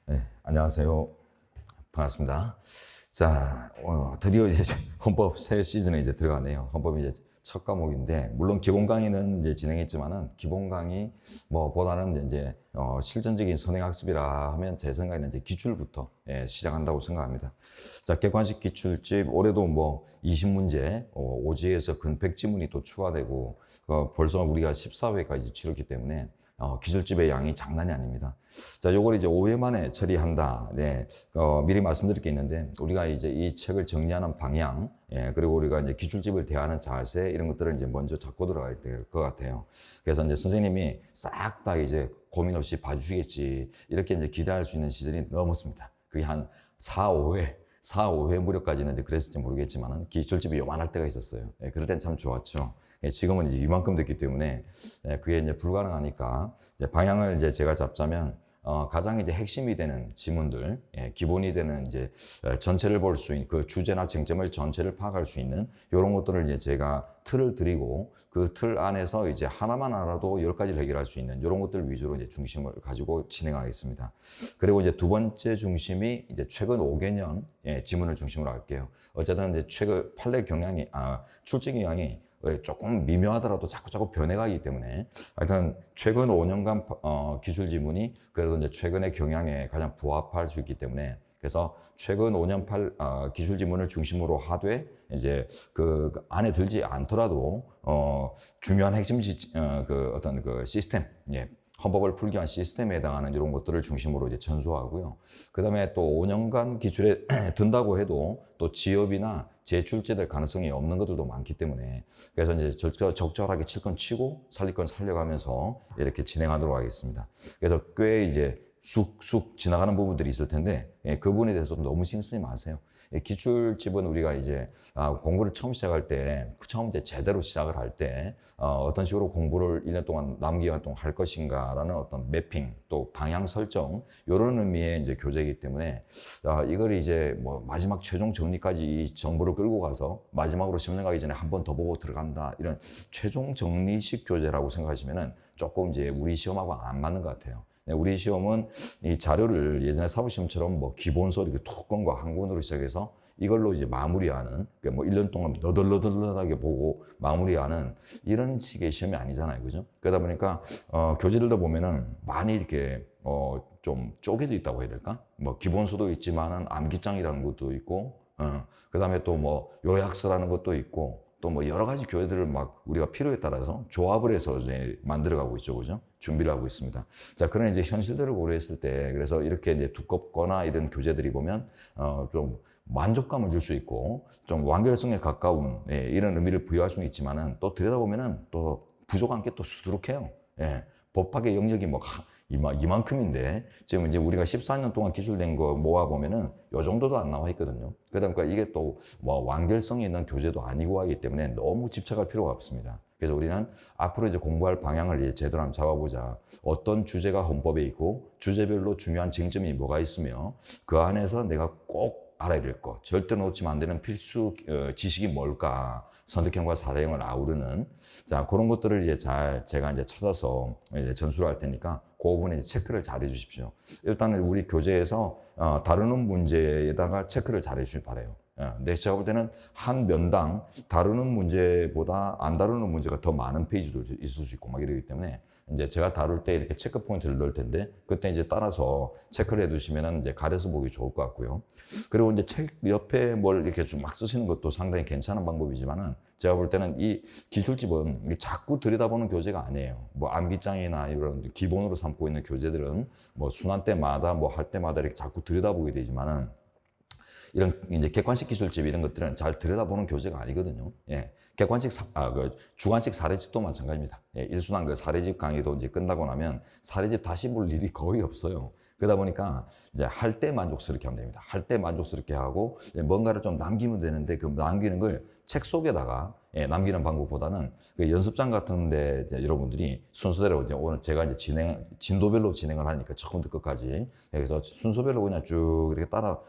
네, 안녕하세요. 반갑습니다. 자, 드디어 이제 헌법 새 시즌에 이제 들어가네요. 헌법이 이제 첫 과목인데, 물론 기본 강의는 이제 진행했지만은, 기본 강의 보다는 이제, 실전적인 선행학습이라 하면 제 생각에는 이제 기출부터 시작한다고 생각합니다. 자, 객관식 기출집, 올해도 20문제, 오지에서 근 100지문이 또 추가되고, 벌써 우리가 14회까지 치렀기 때문에, 기술집의 양이 장난이 아닙니다. 자, 요걸 이제 5회 만에 처리한다. 네, 미리 말씀드릴 게 있는데, 우리가 이제 이 책을 정리하는 방향, 그리고 우리가 이제 기출집을 대하는 자세, 이런 것들을 이제 먼저 잡고 들어가야 될 것 같아요. 그래서 이제 선생님이 싹 다 이제 고민 없이 봐주시겠지. 이렇게 이제 기대할 수 있는 시절이 넘었습니다. 그게 한 4, 5회. 4, 5회 무렵까지는 이제 그랬을지 모르겠지만 기출집이 요만할 때가 있었어요. 그럴 땐 참 좋았죠. 지금은 이제 이만큼 됐기 때문에 그게 이제 불가능하니까 이제 방향을 이제 제가 잡자면 가장 이제 핵심이 되는 지문들, 기본이 되는 이제 전체를 볼 수 있는 그 주제나 쟁점을 전체를 파악할 수 있는 이런 것들을 이제 제가 틀을 드리고 그 틀 안에서 이제 하나만 알아도 10가지를 해결할 수 있는 이런 것들 위주로 이제 중심을 가지고 진행하겠습니다. 그리고 이제 두 번째 중심이 이제 최근 5개년 지문을 중심으로 할게요. 어쨌든 이제 최근 판례 경향이, 출제 경향이 조금 미묘하더라도 자꾸 변해가기 때문에 하여튼 최근 5년간 기술 지문이 그래도 이제 최근의 경향에 가장 부합할 수 있기 때문에 그래서 최근 5년 기술 지문을 중심으로 하되 이제 그 안에 들지 않더라도 중요한 핵심 그 어떤 그 시스템, 헌법을 풀기 위한 시스템에 해당하는 이런 것들을 중심으로 이제 전수하고요. 그 다음에 또 5년간 기출에 든다고 해도 또 지업이나 재출제될 가능성이 없는 것들도 많기 때문에 그래서 이제 적절하게 칠 건 치고 살릴 건 살려가면서 이렇게 진행하도록 하겠습니다. 그래서 꽤 이제 쑥쑥 지나가는 부분들이 있을 텐데 그 부분에 대해서 너무 신경 쓰지 마세요. 기출집은 우리가 이제 공부를 처음 시작할 때, 처음 이제 제대로 시작을 할 때, 어떤 식으로 공부를 1년 동안, 남은 기간 동안 할 것인가라는 어떤 매핑, 또 방향 설정, 이런 의미의 이제 교재이기 때문에, 이걸 이제 마지막 최종 정리까지 이 정보를 끌고 가서 마지막으로 시험 가기 전에 한 번 더 보고 들어간다. 이런 최종 정리식 교재라고 생각하시면은 조금 이제 우리 시험하고 안 맞는 것 같아요. 우리 시험은 이 자료를 예전에 사법시험처럼 기본서 이렇게 뚜껑과 한 권으로 시작해서 이걸로 이제 마무리하는, 그러니까 1년 동안 너덜너덜하게 보고 마무리하는 이런 식의 시험이 아니잖아요. 그죠? 그러다 보니까, 교재들도 보면은 많이 이렇게, 좀 쪼개져 있다고 해야 될까? 기본서도 있지만은 암기장이라는 것도 있고, 그 다음에 또 요약서라는 것도 있고, 또 여러 가지 교재들을 우리가 필요에 따라서 조합을 해서 이제 만들어가고 있죠. 그죠? 준비를 하고 있습니다. 자, 그런 이제 현실들을 고려했을 때, 그래서 이렇게 이제 두껍거나 이런 교재들이 보면, 좀 만족감을 줄 수 있고, 좀 완결성에 가까운, 이런 의미를 부여할 수는 있지만은, 또 들여다보면은 또 부족한 게 또 수두룩해요. 법학의 영역이 이만큼인데, 지금 이제 우리가 14년 동안 기술된 거 모아보면은, 요 정도도 안 나와 있거든요. 그러다 보니까 이게 또 완결성이 있는 교재도 아니고 하기 때문에 너무 집착할 필요가 없습니다. 그래서 우리는 앞으로 이제 공부할 방향을 이제 제대로 한번 잡아보자. 어떤 주제가 헌법에 있고, 주제별로 중요한 쟁점이 뭐가 있으며, 그 안에서 내가 꼭 알아야 될 것, 절대 놓치면 안 되는 필수 지식이 뭘까? 선택형과 사대형을 아우르는, 자, 그런 것들을 이제 제가 이제 찾아서 이제 전수를 할 테니까, 그 부분에 이제 체크를 잘 해주십시오. 일단은 우리 교재에서 다루는 문제에다가 체크를 잘 해주시길 바라요. 근데 제가 볼 때는 한 면당 다루는 문제보다 안 다루는 문제가 더 많은 페이지도 있을 수 있고 이러기 때문에 이제 제가 다룰 때 이렇게 체크 포인트를 넣을 텐데 그때 이제 따라서 체크를 해두시면 이제 가려서 보기 좋을 것 같고요. 그리고 이제 책 옆에 뭘 이렇게 좀 막 쓰시는 것도 상당히 괜찮은 방법이지만은 제가 볼 때는 이 기술집은 자꾸 들여다보는 교재가 아니에요. 암기장이나 이런 기본으로 삼고 있는 교재들은 순환 때마다 할 때마다 이렇게 자꾸 들여다보게 되지만은 이런 이제 객관식 기술집 이런 것들은 잘 들여다보는 교재가 아니거든요. 객관식 주관식 사례집도 마찬가지입니다. 일순환 그 사례집 강의도 이제 끝나고 나면 사례집 다시 볼 일이 거의 없어요. 그러다 보니까 이제 할 때 만족스럽게 하면 됩니다. 할 때 만족스럽게 하고 뭔가를 좀 남기면 되는데 그 남기는 걸 책 속에다가 남기는 방법보다는 그 연습장 같은데 여러분들이 순서대로 이제 오늘 제가 이제 진도별로 진행을 하니까 처음부터 끝까지 그래서 순서별로 그냥 쭉 이렇게 따라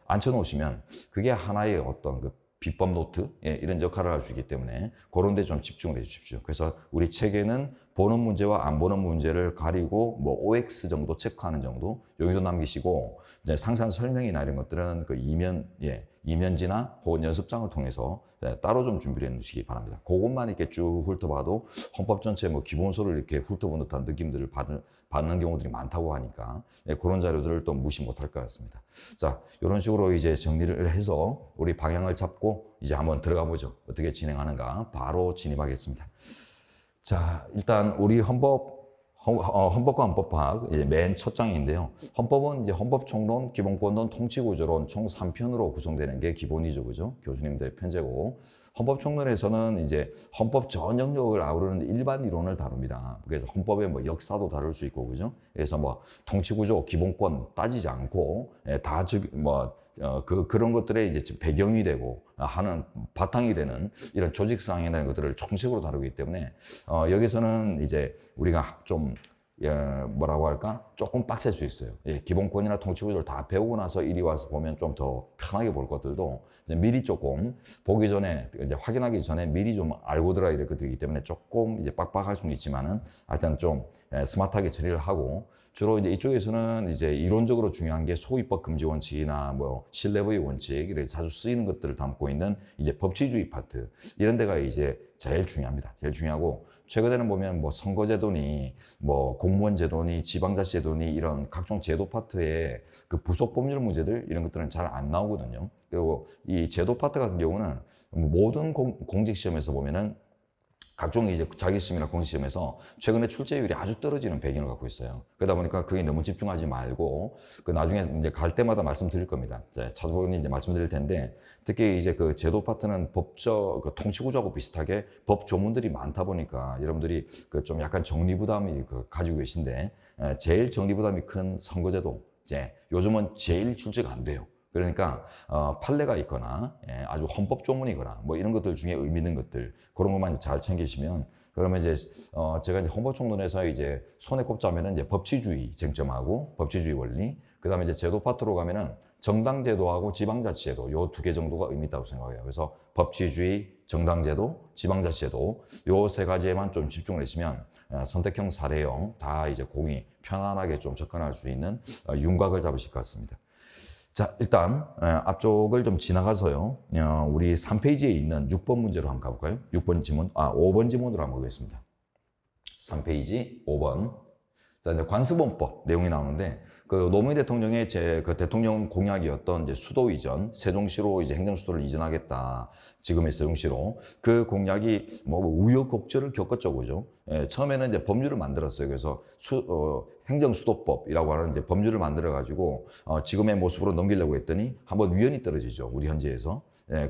앉혀놓으시면 그게 하나의 어떤 그 비법 노트 이런 역할을 할 수 있기 때문에 그런 데 좀 집중을 해 주십시오. 그래서 우리 책에는 보는 문제와 안 보는 문제를 가리고 뭐 OX 정도 체크하는 정도, 요 정도 남기시고 이제 상세한 설명이나 이런 것들은 그 이면지나 혹은 연습장을 통해서 따로 좀 준비를 해 놓으시기 바랍니다. 그것만 이렇게 쭉 훑어봐도 헌법 전체 뭐 기본소를 이렇게 훑어본 듯한 느낌들을 받는 경우들이 많다고 하니까 그런 자료들을 또 무시 못할 것 같습니다. 자, 이런 식으로 이제 정리를 해서 우리 방향을 잡고 이제 한번 들어가 보죠. 어떻게 진행하는가 바로 진입하겠습니다. 자, 일단 우리 헌법과 헌법학 맨 첫 장인데요. 헌법은 이제 헌법총론, 기본권론, 통치구조론 총 3편으로 구성되는 게 기본이죠, 그죠? 교수님들의 편제고. 헌법총론에서는 이제 헌법 전 영역을 아우르는 일반 이론을 다룹니다. 그래서 헌법의 뭐 역사도 다룰 수 있고, 그죠? 그래서 뭐 통치구조, 기본권 따지지 않고 그런 것들에 이제 배경이 되고 하는 바탕이 되는 이런 조직상이라는 것들을 총칙으로 다루기 때문에 여기서는 이제 우리가 좀 뭐라고 할까? 조금 빡셀 수 있어요. 기본권이나 통치구조를 다 배우고 나서 이리 와서 보면 좀 더 편하게 볼 것들도 이제 미리 조금 보기 전에 이제 확인하기 전에 미리 좀 알고 들어야 될 것들이기 때문에 조금 이제 빡빡할 수는 있지만은 하여튼 좀 스마트하게 처리를 하고 주로 이제 이쪽에서는 이제 이론적으로 중요한 게 소위법 금지 원칙이나 뭐 신뢰부의 원칙 이렇게 자주 쓰이는 것들을 담고 있는 이제 법치주의 파트 이런 데가 이제 제일 중요합니다. 제일 중요하고 최근에는 보면 뭐 선거제도니 뭐 공무원제도니 지방자치제도니 이런 각종 제도 파트에 그 부속 법률 문제들 이런 것들은 잘 안 나오거든요. 그리고 이 제도 파트 같은 경우는 모든 공직 시험에서 보면은 각종 이제 자기시험이나 공시시험에서 최근에 출제율이 아주 떨어지는 배경을 갖고 있어요. 그러다 보니까 그게 너무 집중하지 말고 그 나중에 이제 갈 때마다 말씀드릴 겁니다. 이제 찾아보니 이제 말씀드릴 텐데 특히 이제 그 제도 파트는 법적 그 통치구조하고 비슷하게 법 조문들이 많다 보니까 여러분들이 그 좀 약간 정리 부담이 가지고 계신데 제일 정리 부담이 큰 선거제도 이제 요즘은 제일 출제가 안 돼요. 그러니까 판례가 있거나 아주 헌법 조문이거나 뭐 이런 것들 중에 의미 있는 것들 그런 것만 잘 챙기시면 그러면 이제 제가 이제 헌법총론에서 이제 손에 꼽자면은 이제 법치주의 쟁점하고 법치주의 원리 그다음에 이제 제도 파트로 가면은 정당제도하고 지방자치제도 요 두 개 정도가 의미 있다고 생각해요. 그래서 법치주의, 정당제도, 지방자치제도 요 세 가지에만 좀 집중을 하시면 선택형 사례형 다 이제 공이 편안하게 좀 접근할 수 있는 윤곽을 잡으실 것 같습니다. 자, 일단 앞쪽을 좀 지나가서요. 우리 3페이지에 있는 6번 문제로 한번 가볼까요? 6번 지문, 5번 지문으로 한번 보겠습니다. 3페이지 5번. 자, 이제 관습원법 내용이 나오는데 그 노무현 대통령의 그 대통령 공약이었던 이제 수도 이전, 세종시로 이제 행정수도를 이전하겠다. 지금의 세종시로 그 공약이 뭐 우여곡절을 겪었죠, 그죠? 처음에는 이제 법률을 만들었어요. 그래서 행정수도법이라고 하는 이제 법률을 만들어 가지고 지금의 모습으로 넘기려고 했더니 한번 위헌이 떨어지죠, 우리 현지에서.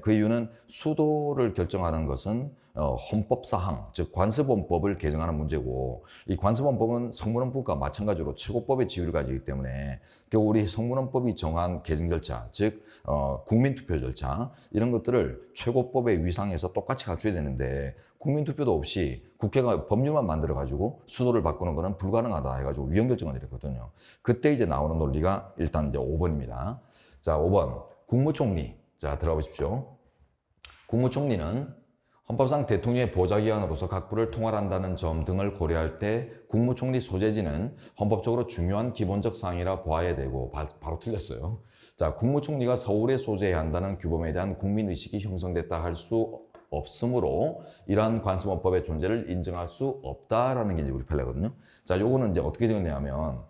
그 이유는 수도를 결정하는 것은 헌법사항, 즉 관습원법을 개정하는 문제고 이 관습원법은 성문헌법과 마찬가지로 최고법의 지위를 가지기 때문에 결국 우리 성문헌법이 정한 개정 절차, 즉 국민투표 절차 이런 것들을 최고법의 위상에서 똑같이 갖춰야 되는데 국민투표도 없이 국회가 법률만 만들어가지고 수도를 바꾸는 것은 불가능하다 해가지고 위헌 결정을 내렸거든요. 그때 이제 나오는 논리가 일단 이제 5번입니다. 자, 5번 국무총리. 자, 들어가 보십시오. 국무총리는 헌법상 대통령의 보좌기관으로서 각 부를 통할한다는 점 등을 고려할 때 국무총리 소재지는 헌법적으로 중요한 기본적 사항이라 보아야 되고 바로 틀렸어요. 자, 국무총리가 서울에 소재해야 한다는 규범에 대한 국민의식이 형성됐다 할 수 없으므로 이러한 관습원법의 존재를 인정할 수 없다라는 게 이제 우리 판례거든요. 자, 요거는 이제 어떻게 되었냐면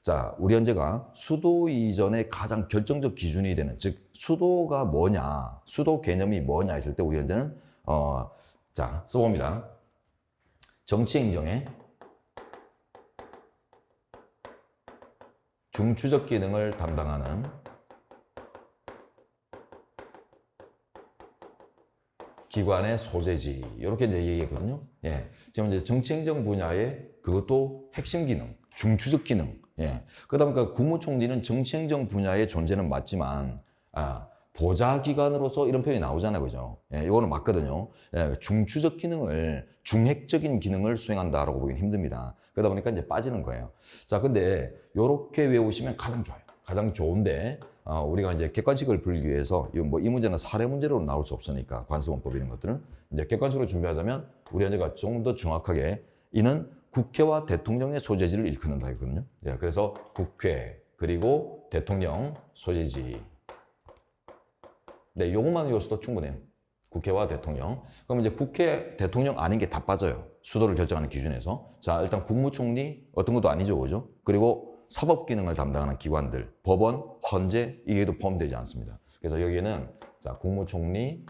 자, 우리 현재가 수도 이전의 가장 결정적 기준이 되는, 즉, 수도가 뭐냐, 수도 개념이 뭐냐 했을 때 우리 현재는, 자, 써봅니다. 정치행정의 중추적 기능을 담당하는 기관의 소재지. 이렇게 이제 얘기했거든요. 예. 지금 이제 정치행정 분야의 그것도 핵심 기능, 중추적 기능. 예. 그러다 보니까 국무총리는 정치행정 분야의 존재는 맞지만, 보좌기관으로서 이런 표현이 나오잖아요. 그죠? 예, 이거는 맞거든요. 예, 중추적 기능을, 중핵적인 기능을 수행한다라고 보기는 힘듭니다. 그러다 보니까 이제 빠지는 거예요. 자, 근데 이렇게 외우시면 가장 좋아요. 가장 좋은데, 우리가 이제 객관식을 풀기 위해서, 이 문제는 사례 문제로 나올 수 없으니까, 관습원법 이런 것들은. 이제 객관식으로 준비하자면, 우리 현재가 좀 더 정확하게, 이는 국회와 대통령의 소재지를 일컫는다 했거든요. 예, 그래서 국회 그리고 대통령 소재지. 네, 요것만 외웠어도 충분해요. 국회와 대통령. 그럼 이제 국회, 대통령 아닌 게 다 빠져요. 수도를 결정하는 기준에서. 자, 일단 국무총리 어떤 것도 아니죠, 그죠? 그리고 사법 기능을 담당하는 기관들, 법원, 헌재 이게도 포함되지 않습니다. 그래서 여기에는 자, 국무총리,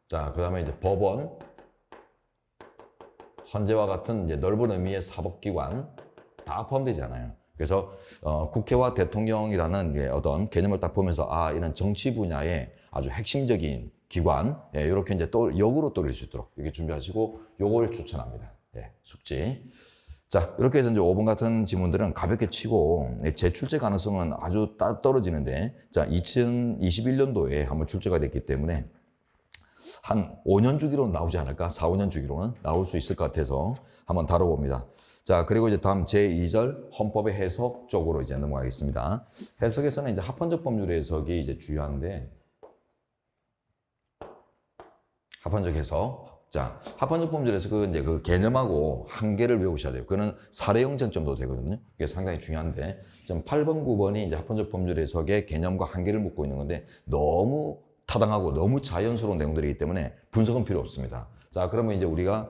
자, 그다음에 이제 법원, 헌재와 같은 이제 넓은 의미의 사법기관 다 포함되지 않아요. 그래서 국회와 대통령이라는 어떤 개념을 딱 보면서 아, 이런 정치 분야의 아주 핵심적인 기관, 예, 이렇게 이제 또 역으로 떠올릴 수 있도록 이렇게 준비하시고 요걸 추천합니다. 예, 숙지. 자, 이렇게 해서 이제 5번 같은 지문들은 가볍게 치고 재출제 가능성은 아주 떨어지는데 자, 2021년도에 한번 출제가 됐기 때문에 한 5년 주기로 나오지 않을까? 4, 5년 주기로는 나올 수 있을 것 같아서 한번 다뤄봅니다. 자, 그리고 이제 다음 제2절 헌법의 해석 쪽으로 이제 넘어가겠습니다. 해석에서는 이제 합헌적 법률 해석이 이제 주요한데, 합헌적 해석. 자, 합헌적 법률 해석은 이제 그 개념하고 한계를 외우셔야 돼요. 그거는 사례형 쟁점도 되거든요. 그게 상당히 중요한데, 지금 8번, 9번이 이제 합헌적 법률 해석의 개념과 한계를 묻고 있는 건데, 너무 타당하고 너무 자연스러운 내용들이기 때문에 분석은 필요 없습니다. 자, 그러면 이제 우리가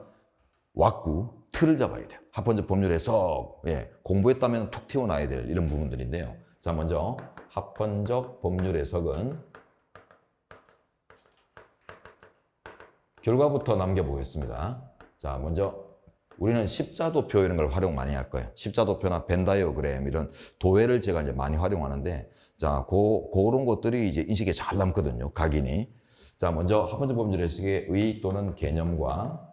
왁구, 틀을 잡아야 돼요. 합헌적 법률 해석, 예, 공부했다면 툭 튀어나와야 될 이런 부분들인데요. 자, 먼저 합헌적 법률 해석은 결과부터 남겨보겠습니다. 자, 먼저 우리는 십자도표 이런 걸 활용 많이 할 거예요. 십자도표나 벤 다이어그램 이런 도해를 제가 이제 많이 활용하는데 자, 그런 것들이 이제 인식에 잘 남거든요. 각인이. 자, 먼저 합헌적 법률 해석의 의 또는 개념과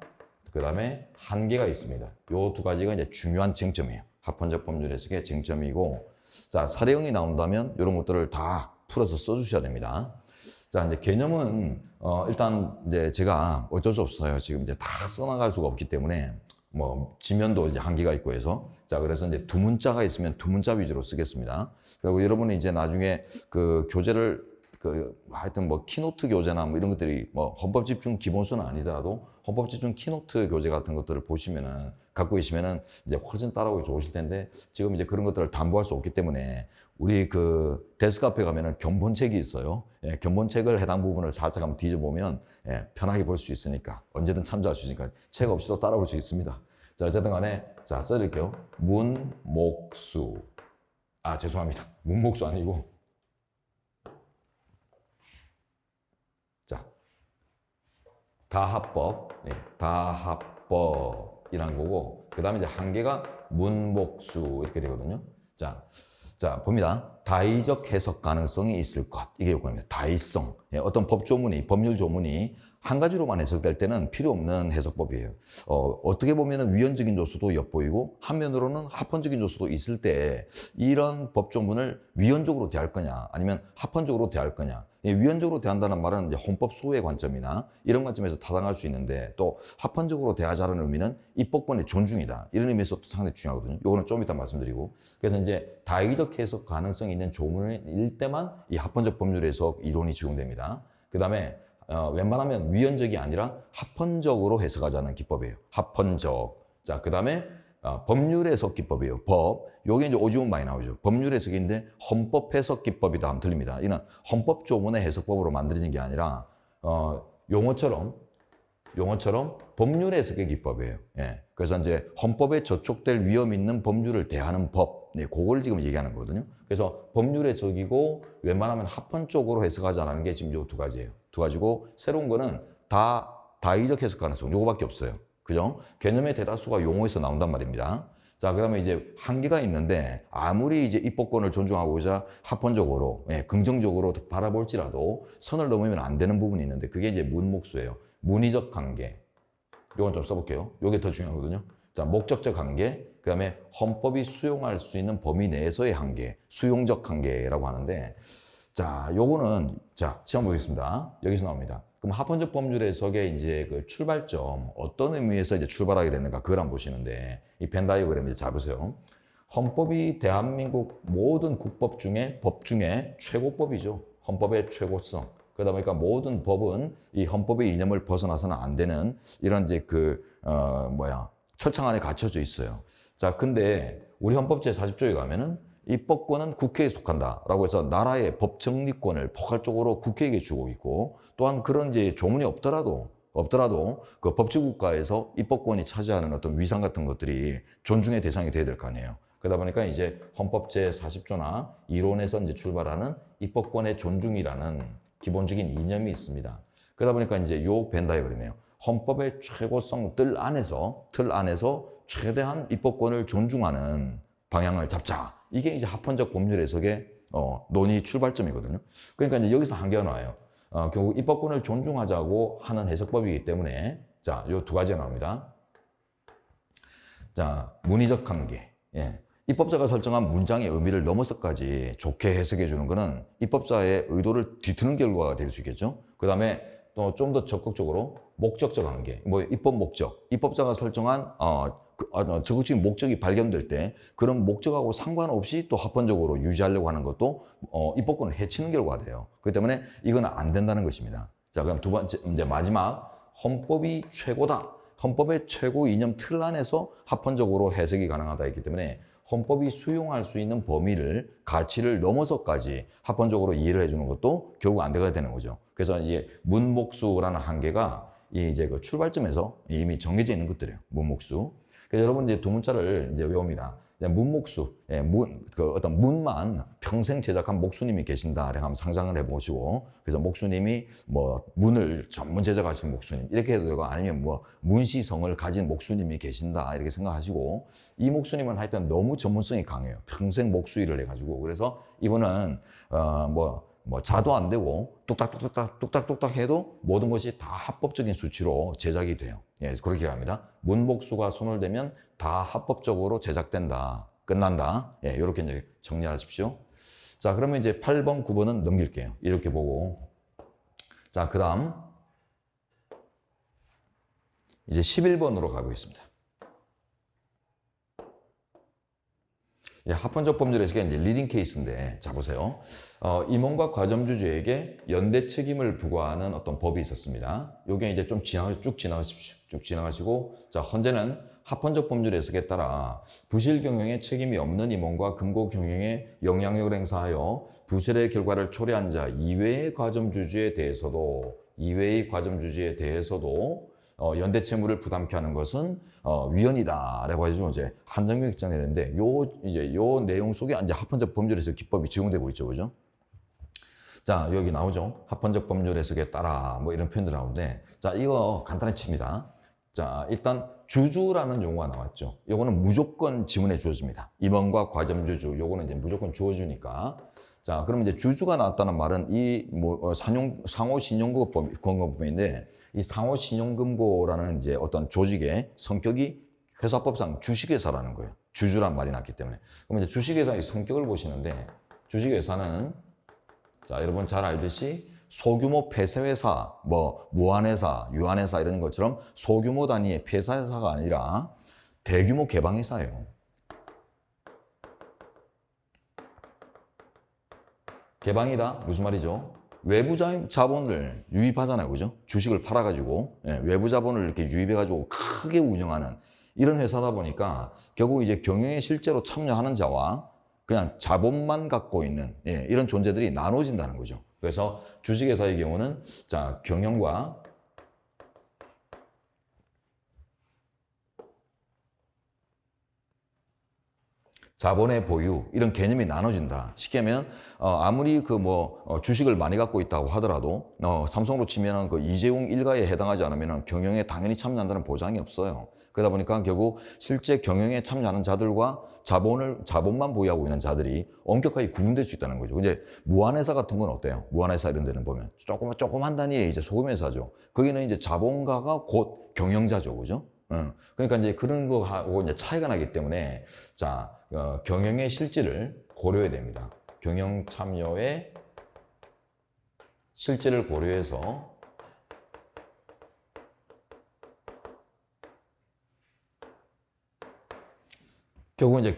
그 다음에 한계가 있습니다. 요 두 가지가 이제 중요한 쟁점이에요. 합헌적 법률 해석의 쟁점이고, 자, 사례형이 나온다면 이런 것들을 다 풀어서 써주셔야 됩니다. 자, 이제 개념은, 일단 이제 제가 어쩔 수 없어요. 지금 이제 다 써나갈 수가 없기 때문에, 뭐, 지면도 이제 한계가 있고 해서. 자, 그래서 이제 두 문자가 있으면 두 문자 위주로 쓰겠습니다. 그리고 여러분이 이제 나중에 그 교재를 하여튼 뭐 키노트 교재나 뭐 이런 것들이 뭐 헌법 집중 기본서는 아니더라도 헌법 집중 키노트 교재 같은 것들을 보시면은 갖고 계시면은 이제 훨씬 따라오기 좋으실 텐데 지금 이제 그런 것들을 담보할 수 없기 때문에 우리 그 데스크 앞에 가면은 견본책이 있어요. 예, 견본책을 해당 부분을 살짝 한번 뒤져보면 예, 편하게 볼 수 있으니까 언제든 참조할 수 있으니까 책 없이도 따라올 수 있습니다. 자, 어쨌든 간에 자, 써드릴게요. 문목수. 아, 죄송합니다. 문목수 아니고 자, 다합법, 네, 다합법이란 거고, 그 다음에 이제 한계가 문목수 이렇게 되거든요. 자, 봅니다. 다의적 해석 가능성이 있을 것. 이게 요건입니다. 다의성. 예, 어떤 법조문이, 법률 조문이 한 가지로만 해석될 때는 필요 없는 해석법이에요. 어떻게 보면 위헌적인 요소도 엿보이고 한면으로는 합헌적인 요소도 있을 때 이런 법조문을 위헌적으로 대할 거냐 아니면 합헌적으로 대할 거냐. 예, 위헌적으로 대한다는 말은 이제 헌법 수호의 관점이나 이런 관점에서 타당할 수 있는데 또 합헌적으로 대하자는 의미는 입법권의 존중이다. 이런 의미에서 또 상당히 중요하거든요. 요거는 좀 이따 말씀드리고. 그래서 이제 다의적 해석 가능성이 있는 조문일 때만 이 합헌적 법률 해석 이론이 적용됩니다. 그 다음에 웬만하면 위헌적이 아니라 합헌적으로 해석하자는 기법이에요. 합헌적. 자, 그 다음에 법률 해석 기법이에요. 법. 요게 이제 오지문 많이 나오죠. 법률 해석인데 헌법 해석 기법이다 하면 틀립니다. 이는 헌법 조문의 해석법으로 만들어진 게 아니라 용어처럼 법률 해석의 기법이에요. 예. 그래서 이제 헌법에 저촉될 위험 있는 법률을 대하는 법. 네, 그걸 지금 얘기하는 거거든요. 그래서 법률 해석이고 웬만하면 합헌 쪽으로 해석하자는 게 지금 요 두 가지예요. 두 가지고 새로운 거는 다의적 해석 가능성 요거밖에 없어요. 그죠? 개념의 대다수가 용어에서 나온단 말입니다. 자, 그러면 이제 한계가 있는데 아무리 이제 입법권을 존중하고자 합헌적으로, 예, 긍정적으로 바라볼지라도 선을 넘으면 안 되는 부분이 있는데 그게 이제 문목수예요. 문의적 관계. 요건 좀 써볼게요. 요게 더 중요하거든요. 자, 목적적 한계, 그 다음에 헌법이 수용할 수 있는 범위 내에서의 한계, 수용적 한계라고 하는데 자, 요거는 자, 시험 보겠습니다. 여기서 나옵니다. 그럼 합헌적 법률 해석의 이제 그 출발점, 어떤 의미에서 이제 출발하게 됐는가, 그걸 한번 보시는데, 이 벤 다이어그램 이제 잘 보세요. 헌법이 대한민국 모든 국법 중에, 법 중에 최고법이죠. 헌법의 최고성. 그러다 보니까 모든 법은 이 헌법의 이념을 벗어나서는 안 되는 이런 이제 철창 안에 갖춰져 있어요. 자, 근데 우리 헌법 제40조에 가면은 입법권은 국회에 속한다라고 해서 나라의 법 정리권을 포괄적으로 국회에게 주고 있고, 또한 그런 이제 조문이 없더라도 그 법치국가에서 입법권이 차지하는 어떤 위상 같은 것들이 존중의 대상이 돼야 될 거 아니에요. 그러다 보니까 이제 헌법 제40조나 이론에서 이제 출발하는 입법권의 존중이라는 기본적인 이념이 있습니다. 그러다 보니까 이제 요 벤 다이어그램이에요. 헌법의 최고성 틀 안에서 최대한 입법권을 존중하는 방향을 잡자. 이게 이제 합헌적 법률 해석의 논의 출발점이거든요. 그러니까 이제 여기서 한계가 나와요. 결국 입법권을 존중하자고 하는 해석법이기 때문에, 자, 요 두 가지가 나옵니다. 자, 문의적 한계. 예. 입법자가 설정한 문장의 의미를 넘어서까지 좋게 해석해 주는 것은 입법자의 의도를 뒤트는 결과가 될 수 있겠죠. 그 다음에 또 좀 더 적극적으로 목적적 한계, 입법 목적, 입법자가 설정한 적극적인 목적이 발견될 때 그런 목적하고 상관없이 또 합헌적으로 유지하려고 하는 것도 입법권을 해치는 결과가 돼요. 그렇기 때문에 이건 안 된다는 것입니다. 자, 그럼 두 번째, 이제 마지막, 헌법이 최고다. 헌법의 최고 이념 틀 안에서 합헌적으로 해석이 가능하다 했기 때문에 헌법이 수용할 수 있는 범위를, 가치를 넘어서까지 합헌적으로 이해를 해주는 것도 결국 안 되게 되는 거죠. 그래서 이제 문목수라는 한계가 이제 그 출발점에서 이미 정해져 있는 것들이에요. 문목수. 그래서 여러분 이제 두 문자를 이제 외웁니다. 문목수, 어떤 문만 평생 제작한 목수님이 계신다. 이렇게 한번 상상을 해보시고, 그래서 목수님이 문을 전문 제작하신 목수님, 이렇게 해도 되고, 아니면 문시성을 가진 목수님이 계신다. 이렇게 생각하시고, 이 목수님은 하여튼 너무 전문성이 강해요. 평생 목수 일을 해가지고. 그래서 이분은, 자도 안 되고, 뚝딱뚝딱 해도 모든 것이 다 합법적인 수치로 제작이 돼요. 예, 그렇게 합니다. 문목수가 손을 대면 다 합법적으로 제작된다. 끝난다. 예, 이렇게 이제 정리하십시오. 자, 그러면 이제 8번, 9번은 넘길게요. 이렇게 보고. 자, 그 다음. 이제 11번으로 가보겠습니다. 예, 합헌적 법률에서 이제 리딩 케이스인데, 자, 보세요. 임원과 과점주주에게 연대 책임을 부과하는 어떤 법이 있었습니다. 요게 이제 좀 쭉 지나가시고, 자, 헌재는 합헌적 법률 해석에 따라 부실 경영에 책임이 없는 임원과 금고 경영에 영향력을 행사하여 부실의 결과를 초래한 자 이외의 과점주주에 대해서도 연대 채무를 부담케 하는 것은 위헌이다라고 해서 이제 한정명 입장을 했는데, 요 내용 속에 이제 합헌적 법률에서 기법이 적용되고 있죠, 그죠? 자, 여기 나오죠. 합헌적 법률 해석에 따라 이런 표현들이 나오는데, 자, 이거 간단히 칩니다. 자, 일단 주주라는 용어가 나왔죠. 요거는 무조건 지문에 주어집니다. 임원과 과점주주, 요거는 이제 무조건 주어주니까. 자, 그러면 이제 주주가 나왔다는 말은 이 상호신용금고법인데, 이 상호신용금고라는 이제 어떤 조직의 성격이 회사법상 주식회사라는 거예요. 주주란 말이 났기 때문에. 그럼 이제 주식회사의 성격을 보시는데, 주식회사는, 자, 여러분 잘 알듯이 소규모 폐쇄회사, 무한회사, 유한회사 이런 것처럼 소규모 단위의 폐사회사가 아니라 대규모 개방회사예요. 개방이다? 무슨 말이죠? 외부 자본을 유입하잖아요. 그죠? 주식을 팔아가지고, 외부 자본을 이렇게 유입해가지고 크게 운영하는 이런 회사다 보니까 결국 이제 경영에 실제로 참여하는 자와 그냥 자본만 갖고 있는 이런 존재들이 나눠진다는 거죠. 그래서 주식회사의 경우는 자, 경영과 자본의 보유 이런 개념이 나눠진다. 쉽게 하면 아무리 주식을 많이 갖고 있다고 하더라도 삼성으로 치면은 그 이재용 일가에 해당하지 않으면 경영에 당연히 참여한다는 보장이 없어요. 그러다 보니까 결국 실제 경영에 참여하는 자들과 자본만 보유하고 있는 자들이 엄격하게 구분될 수 있다는 거죠. 이제 무한회사 같은 건 어때요? 무한회사 이런 데는 보면 조그만 단위의 이제 소금회사죠. 거기는 이제 자본가가 곧 경영자죠, 그죠? 그러니까 이제 그런 거하고 이제 차이가 나기 때문에 자, 경영의 실질을 고려해야 됩니다. 경영 참여의 실질을 고려해서 결국 이제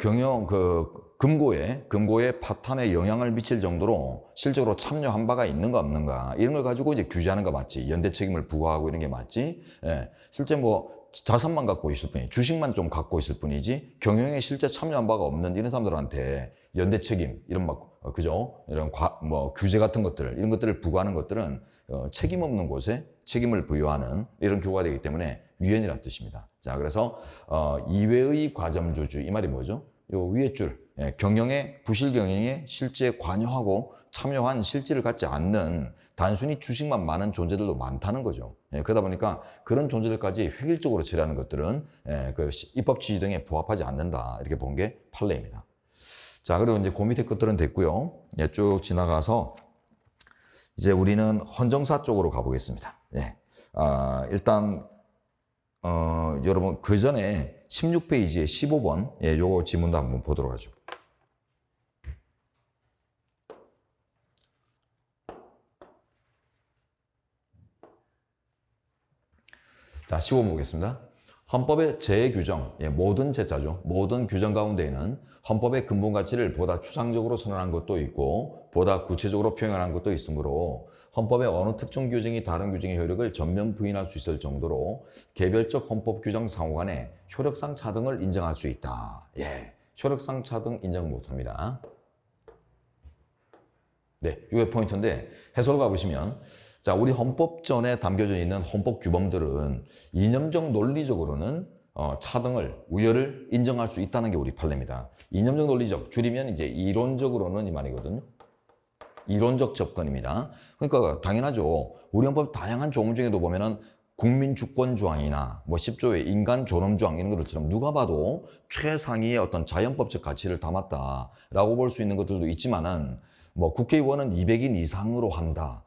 금고에 파탄에 영향을 미칠 정도로 실제로 참여한 바가 있는가 없는가 이런 걸 가지고 이제 규제하는 거 맞지. 연대 책임을 부과하고 이런 게 맞지. 예. 실제 뭐 자산만 갖고 있을 뿐이지, 주식만 좀 갖고 있을 뿐이지 경영에 실제 참여한 바가 없는 이런 사람들한테 연대 책임 이런 막 그죠? 이런 뭐 규제 같은 것들 이런 것들을 부과하는 것들은 책임 없는 곳에 책임을 부여하는 이런 교과가 되기 때문에 위헌이라는 뜻입니다. 자, 그래서 이외의 과점조주 이 말이 뭐죠? 요 위에 줄 부실 경영에 실제 관여하고 참여한 실질을 갖지 않는 단순히 주식만 많은 존재들도 많다는 거죠. 그러다 보니까 그런 존재들까지 획일적으로 처리하는 것들은 그 입법 취지 등에 부합하지 않는다 이렇게 본 게 판례입니다. 자, 그리고 이제 그 밑에 것들은 됐고요. 쭉 지나가서 이제 우리는 헌정사 쪽으로 가보겠습니다. 일단 여러분 그 전에 16페이지에 15번 요거 지문도 한번 보도록 하죠. 자, 15번 보겠습니다. 헌법의 재규정, 모든 제자죠. 모든 규정 가운데에는 헌법의 근본 가치를 보다 추상적으로 선언한 것도 있고 보다 구체적으로 표현한 것도 있으므로 헌법의 어느 특정 규정이 다른 규정의 효력을 전면 부인할 수 있을 정도로 개별적 헌법 규정 상호 간에 효력상 차등을 인정할 수 있다. 효력상 차등 인정 못합니다. 네, 이게 포인트인데 해설가 보시면 자, 우리 헌법전에 담겨져 있는 헌법 규범들은 이념적 논리적으로는 차등을, 우열을 인정할 수 있다는 게 우리 판례입니다. 이념적 논리적, 줄이면 이제 이론적으로는 이 말이거든요. 이론적 접근입니다. 그러니까 당연하죠. 우리 헌법 다양한 조문 중에도 보면은 국민주권조항이나 뭐 10조의 인간존엄조항 이런 것들처럼 누가 봐도 최상위의 어떤 자연법적 가치를 담았다라고 볼 수 있는 것들도 있지만은 뭐 국회의원은 200인 이상으로 한다.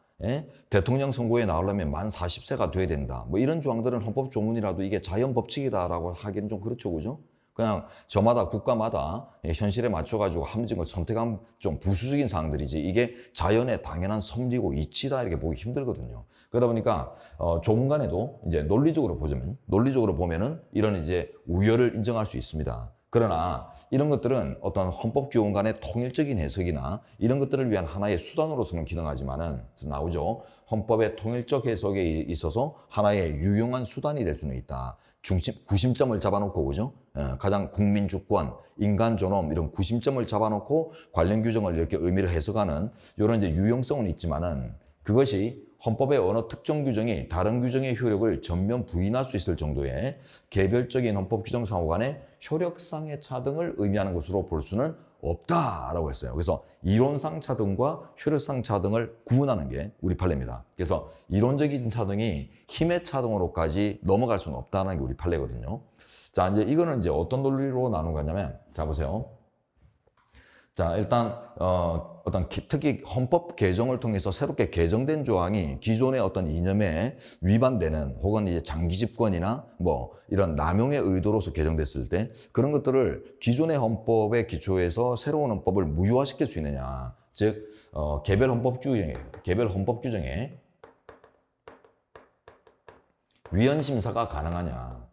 대통령 선거에 나오려면 만 40세가 돼야 된다. 뭐 이런 조항들은 헌법 조문이라도 이게 자연법칙이다라고 하기는 좀 그렇죠, 그죠? 그냥 저마다 국가마다 현실에 맞춰가지고 함정을 선택한 좀 부수적인 사항들이지 이게 자연의 당연한 섭리고 이치다 이렇게 보기 힘들거든요. 그러다 보니까 조문 간에도 이제 논리적으로 보면은 이런 이제 우열을 인정할 수 있습니다. 그러나 이런 것들은 어떤 헌법규범 간의 통일적인 해석이나 이런 것들을 위한 하나의 수단으로서는 기능하지만은 나오죠. 헌법의 통일적 해석에 있어서 하나의 유용한 수단이 될 수는 있다. 구심점을 잡아놓고, 그죠? 가장 국민주권, 인간존엄 이런 구심점을 잡아놓고 관련 규정을 이렇게 의미를 해석하는 이런 이제 유용성은 있지만은 그것이 헌법의 어느 특정 규정이 다른 규정의 효력을 전면 부인할 수 있을 정도의 개별적인 헌법 규정 상호 간의 효력상의 차등을 의미하는 것으로 볼 수는 없다라고 했어요. 그래서 이론상 차등과 효력상 차등을 구분하는 게 우리 판례입니다. 그래서 이론적인 차등이 힘의 차등으로까지 넘어갈 수는 없다는 게 우리 판례거든요. 자, 이제 이거는 이제 어떤 논리로 나눈 거냐면, 자, 보세요. 자, 일단 특히 헌법 개정을 통해서 새롭게 개정된 조항이 기존의 어떤 이념에 위반되는 혹은 이제 장기 집권이나 뭐 이런 남용의 의도로서 개정됐을 때 그런 것들을 기존의 헌법에 기초해서 새로운 헌법을 무효화시킬 수 있느냐, 즉 개별 헌법 규정에 위헌 심사가 가능하냐.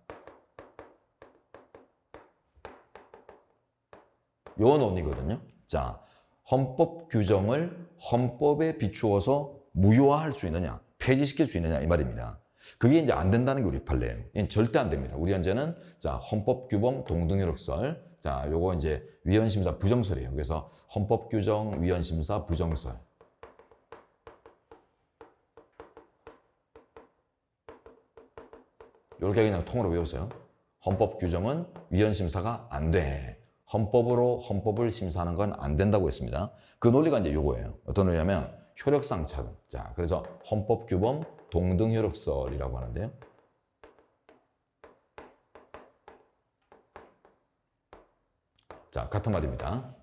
요 논의거든요. 자, 헌법 규정을 헌법에 비추어서 무효화할 수 있느냐, 폐지시킬 수 있느냐 이 말입니다. 그게 이제 안 된다는 게 우리 판례예요. 이건 절대 안 됩니다. 우리 현재는 자, 헌법 규범 동등효력설. 자, 요거 이제 위헌 심사 부정설이에요. 그래서 헌법 규정 위헌 심사 부정설. 이렇게 그냥 통으로 외우세요. 헌법 규정은 위헌 심사가 안 돼. 헌법으로 헌법을 심사하는 건 안 된다고 했습니다. 그 논리가 이제 요거예요. 어떤 논리냐면 효력상 차등. 자, 그래서 헌법 규범 동등 효력설이라고 하는데요. 자, 같은 말입니다.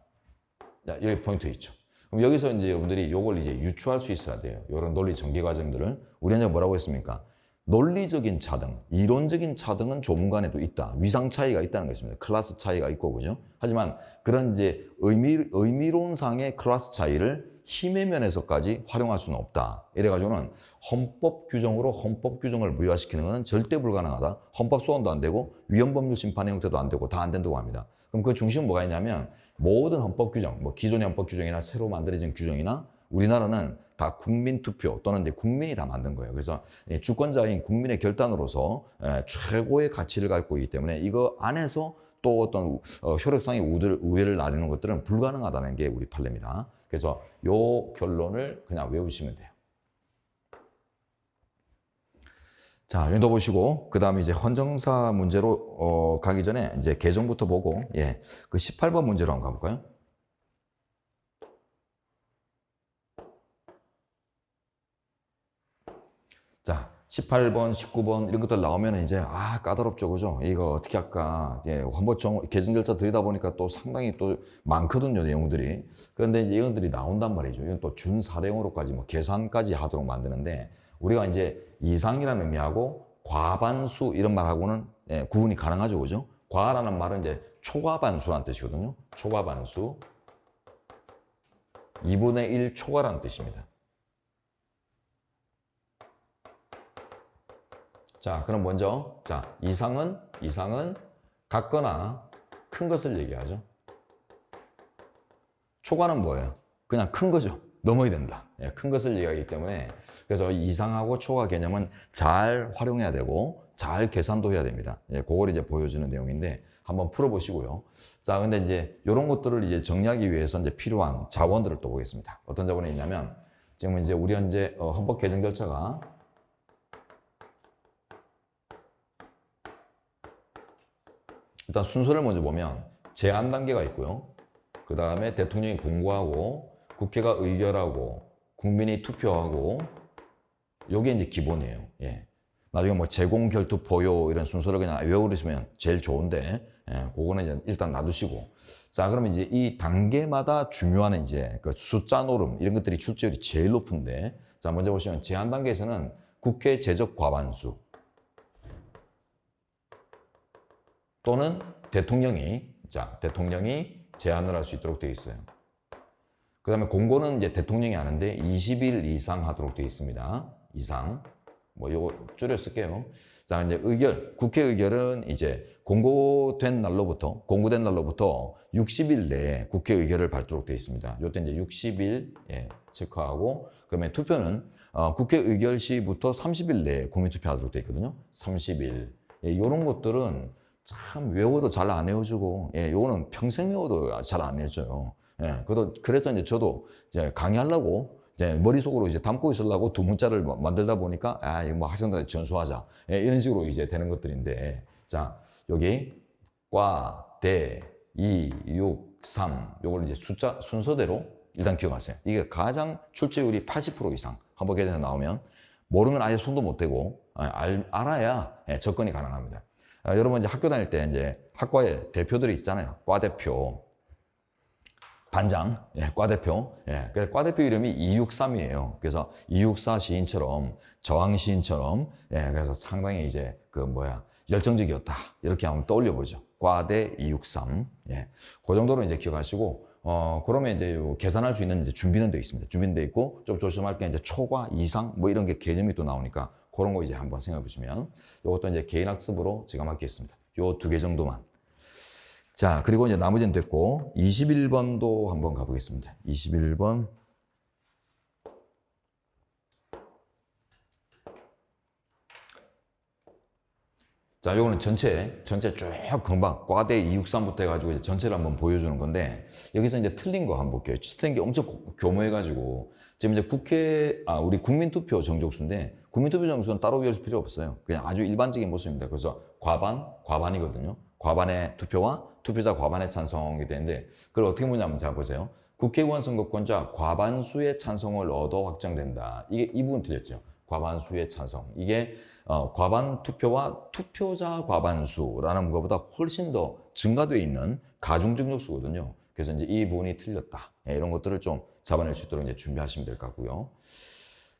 자, 여기 포인트 있죠. 그럼 여기서 이제 여러분들이 요걸 이제 유추할 수 있어야 돼요. 이런 논리 전개 과정들을. 우리는 뭐라고 했습니까? 논리적인 차등, 이론적인 차등은 조문 간에도 있다. 위상 차이가 있다는 것입니다. 클래스 차이가 있고, 그죠? 하지만 그런 이제 의미론상의 클래스 차이를 힘의 면에서까지 활용할 수는 없다. 이래가지고는 헌법 규정으로 헌법 규정을 무효화시키는 것은 절대 불가능하다. 헌법 소원도 안 되고 위헌법률 심판의 형태도 안 되고 다 안 된다고 합니다. 그럼 그 중심은 뭐가 있냐면 모든 헌법 규정, 뭐 기존의 헌법 규정이나 새로 만들어진 규정이나 우리나라는 다 국민 투표 또는 이제 국민이 다 만든 거예요. 그래서 주권자인 국민의 결단으로서 최고의 가치를 갖고 있기 때문에 이거 안에서 또 어떤 효력상의 우회를 나누는 것들은 불가능하다는 게 우리 판례입니다. 그래서 요 결론을 그냥 외우시면 돼요. 자, 여기도 보시고, 그 다음에 이제 헌정사 문제로 가기 전에 이제 개정부터 보고, 예, 그 18번 문제로 한번 가볼까요? 자, 18번, 19번 이런 것들 나오면 이제 까다롭죠, 그죠? 이거 어떻게 할까? 예, 헌법 개정 절차 들이다 보니까 또 상당히 또 많거든요, 내용들이. 그런데 이제 이것들이 나온단 말이죠. 이건 또 준사령으로까지 뭐 계산까지 하도록 만드는데 우리가 이제 이상이라는 의미하고 과반수 이런 말하고는 예, 구분이 가능하죠, 그죠? 과라는 말은 이제 초과반수라는 뜻이거든요. 초과반수. 2분의 1 초과라는 뜻입니다. 자, 그럼 먼저, 자, 이상은 같거나 큰 것을 얘기하죠. 초과는 뭐예요? 그냥 큰 거죠. 넘어야 된다. 예, 큰 것을 얘기하기 때문에 그래서 이상하고 초과 개념은 잘 활용해야 되고 잘 계산도 해야 됩니다. 예, 그걸 이제 보여주는 내용인데 한번 풀어보시고요. 자, 근데 이제 이런 것들을 이제 정리하기 위해서 이제 필요한 자원들을 또 보겠습니다. 어떤 자원이 있냐면 지금 이제 우리 현재 헌법 개정 절차가 일단 순서를 먼저 보면 제안 단계가 있고요. 그 다음에 대통령이 공고하고 국회가 의결하고 국민이 투표하고 이게 이제 기본이에요. 예. 나중에 뭐 제공, 결투, 포요 이런 순서를 그냥 외우시면 제일 좋은데 예, 그거는 이제 일단 놔두시고 자 그러면 이제 이 단계마다 중요한 이제 그 숫자 노름 이런 것들이 출제율이 제일 높은데 자 먼저 보시면 제안 단계에서는 국회 제적 과반수 또는 대통령이 제안을 할 수 있도록 되어 있어요. 그 다음에 공고는 이제 대통령이 하는데 20일 이상 하도록 되어 있습니다. 이상. 뭐 요거 줄여 쓸게요. 자, 이제 국회 의결은 이제 공고된 날로부터 60일 내에 국회 의결을 받도록 되어 있습니다. 요때 이제 60일 체크하고 그다음에 투표는 국회 의결 시부터 30일 내에 국민투표하도록 되어 있거든요. 30일. 이런 것들은 참 외워도 잘 안 외워주고, 요거는 평생 외워도 잘 안 외워져요. 그래서 이제 저도 이제 강의하려고 이제 머릿속으로 이제 담고 있으려고 두 문자를 만들다 보니까, 이거 뭐 학생들한테 전수하자. 이런 식으로 이제 되는 것들인데, 자, 여기, 과, 대, 2, 6, 3, 요걸 이제 숫자 순서대로 일단 기억하세요. 이게 가장 출제율이 80% 이상 헌법 개정에서 나오면, 모르면 아예 손도 못 대고, 알아야 접근이 가능합니다. 여러분 이제 학교 다닐 때 이제 학과에 대표들이 있잖아요. 과대표, 반장, 과대표. 그래서 과대표 이름이 263이에요. 그래서 264 시인처럼 저항 시인처럼 그래서 상당히 이제 열정적이었다. 이렇게 한번 떠올려 보죠. 과대 263. 그 정도로 이제 기억하시고 그러면 이제 계산할 수 있는 이제 준비는 되어 있습니다. 준비는 되어 있고 좀 조심할 게 이제 초과 이상 뭐 이런 게 개념이 또 나오니까 그런 거 이제 한번 생각해 보시면 이것도 이제 개인 학습으로 제가 맡기겠습니다. 요 두 개 정도만. 자, 그리고 이제 나머지는 됐고 21번도 한번 가보겠습니다. 21번. 자, 요거는 전체 쭉 금방 과대 263부터 해가지고 이제 전체를 한번 보여주는 건데 여기서 이제 틀린 거 한번 볼게요. 틀린 게 엄청 교모해가지고 지금 이제 우리 국민투표 정족수인데 국민투표 정족수는 따로 외울 필요 없어요. 그냥 아주 일반적인 모습입니다. 그래서 과반이거든요. 과반의 투표와 투표자 과반의 찬성이 되는데 그걸 어떻게 보냐면 자 보세요. 국회의원 선거권자 과반수의 찬성을 얻어 확정된다. 이 부분 틀렸죠. 과반수의 찬성. 이게 과반 투표와 투표자 과반수라는 것보다 훨씬 더 증가되어 있는 가중 정족수거든요. 그래서 이제 이 부분이 틀렸다. 이런 것들을 좀 잡아낼 수 있도록 이제 준비하시면 될 것 같고요.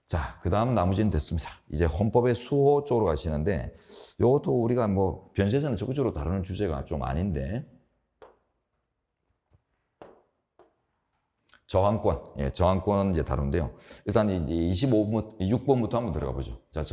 자, 그 다음 나머지는 됐습니다. 이제 헌법의 수호 쪽으로 가시는데 이것도 우리가 뭐 변시에서는 적극적으로 다루는 주제가 좀 아닌데 저항권 이제 다룬데요. 일단 이제 6번부터 한번 들어가 보죠. 자,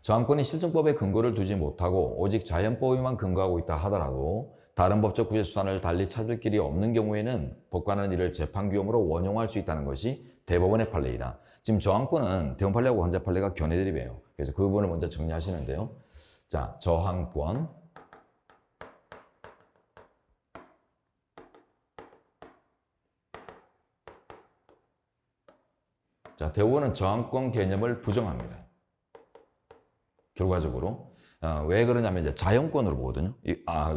저항권이 실정법에 근거를 두지 못하고 오직 자연법에만 근거하고 있다 하더라도 다른 법적 구제 수단을 달리 찾을 길이 없는 경우에는 법관은 이를 재판규범으로 원용할 수 있다는 것이 대법원의 판례이다. 지금 저항권은 대원 판례하고 환자 판례가 견해 대립이에요. 그래서 그 부분을 먼저 정리하시는데요. 자, 저항권. 자, 대법원은 저항권 개념을 부정합니다. 결과적으로. 왜 그러냐면 이제 자연권으로 보거든요.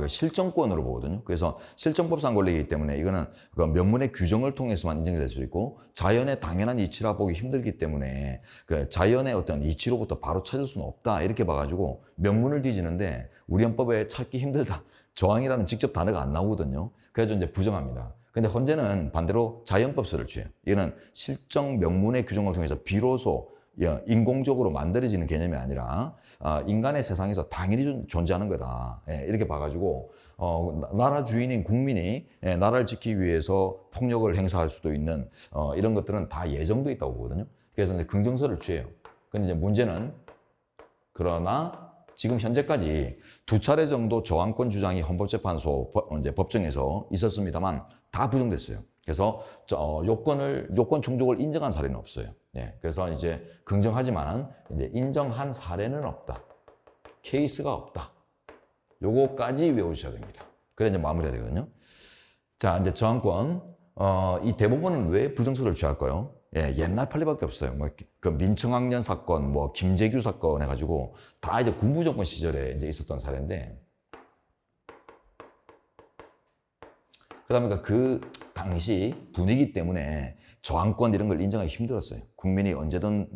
실정권으로 보거든요. 그래서 실정법상 권리이기 때문에 이거는 그 명문의 규정을 통해서만 인정이 될 수 있고 자연의 당연한 이치라 보기 힘들기 때문에 그 자연의 어떤 이치로부터 바로 찾을 수는 없다. 이렇게 봐가지고 명문을 뒤지는데 우리 헌법에 찾기 힘들다. 저항이라는 직접 단어가 안 나오거든요. 그래서 이제 부정합니다. 근데 헌재는 반대로 자연법설을 취해요. 이거는 실정 명문의 규정을 통해서 비로소 인공적으로 만들어지는 개념이 아니라 인간의 세상에서 당연히 존재하는 거다. 이렇게 봐가지고 나라 주인인 국민이 나라를 지키기 위해서 폭력을 행사할 수도 있는 이런 것들은 다 예정돼 있다고 보거든요. 그래서 이제 긍정설을 취해요. 근데 이제 문제는 그러나 지금 현재까지 2차례 정도 저항권 주장이 헌법재판소 이제 법정에서 있었습니다만 다 부정됐어요. 그래서 요건 충족을 인정한 사례는 없어요. 그래서 이제 긍정하지만 이제 인정한 사례는 없다. 케이스가 없다. 요거까지 외우셔야 됩니다. 그래 이제 마무리가 되거든요. 자, 이제 저항권. 이 대법원은 왜 부정설을 취할까요? 옛날 판례밖에 없어요. 그 민청학년 사건, 김재규 사건 해가지고 다 이제 군부 정권 시절에 이제 있었던 사례인데, 그다음에 그 당시 분위기 때문에 저항권 이런 걸 인정하기 힘들었어요. 국민이 언제든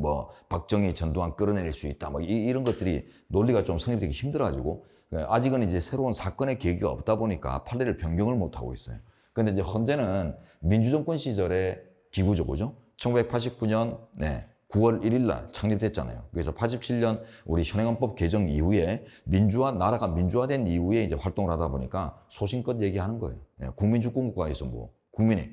박정희, 전두환 끌어낼 수 있다. 이런 것들이 논리가 좀 성립되기 힘들어가지고 아직은 이제 새로운 사건의 계기가 없다 보니까 판례를 변경을 못 하고 있어요. 그런데 이제 헌재는 민주정권 시절에 기구조고죠. 1989년 9월 1일 날 창립됐잖아요. 그래서 87년 우리 현행헌법 개정 이후에 나라가 민주화된 이후에 이제 활동을 하다 보니까 소신껏 얘기하는 거예요. 국민주권 국가에서 국민이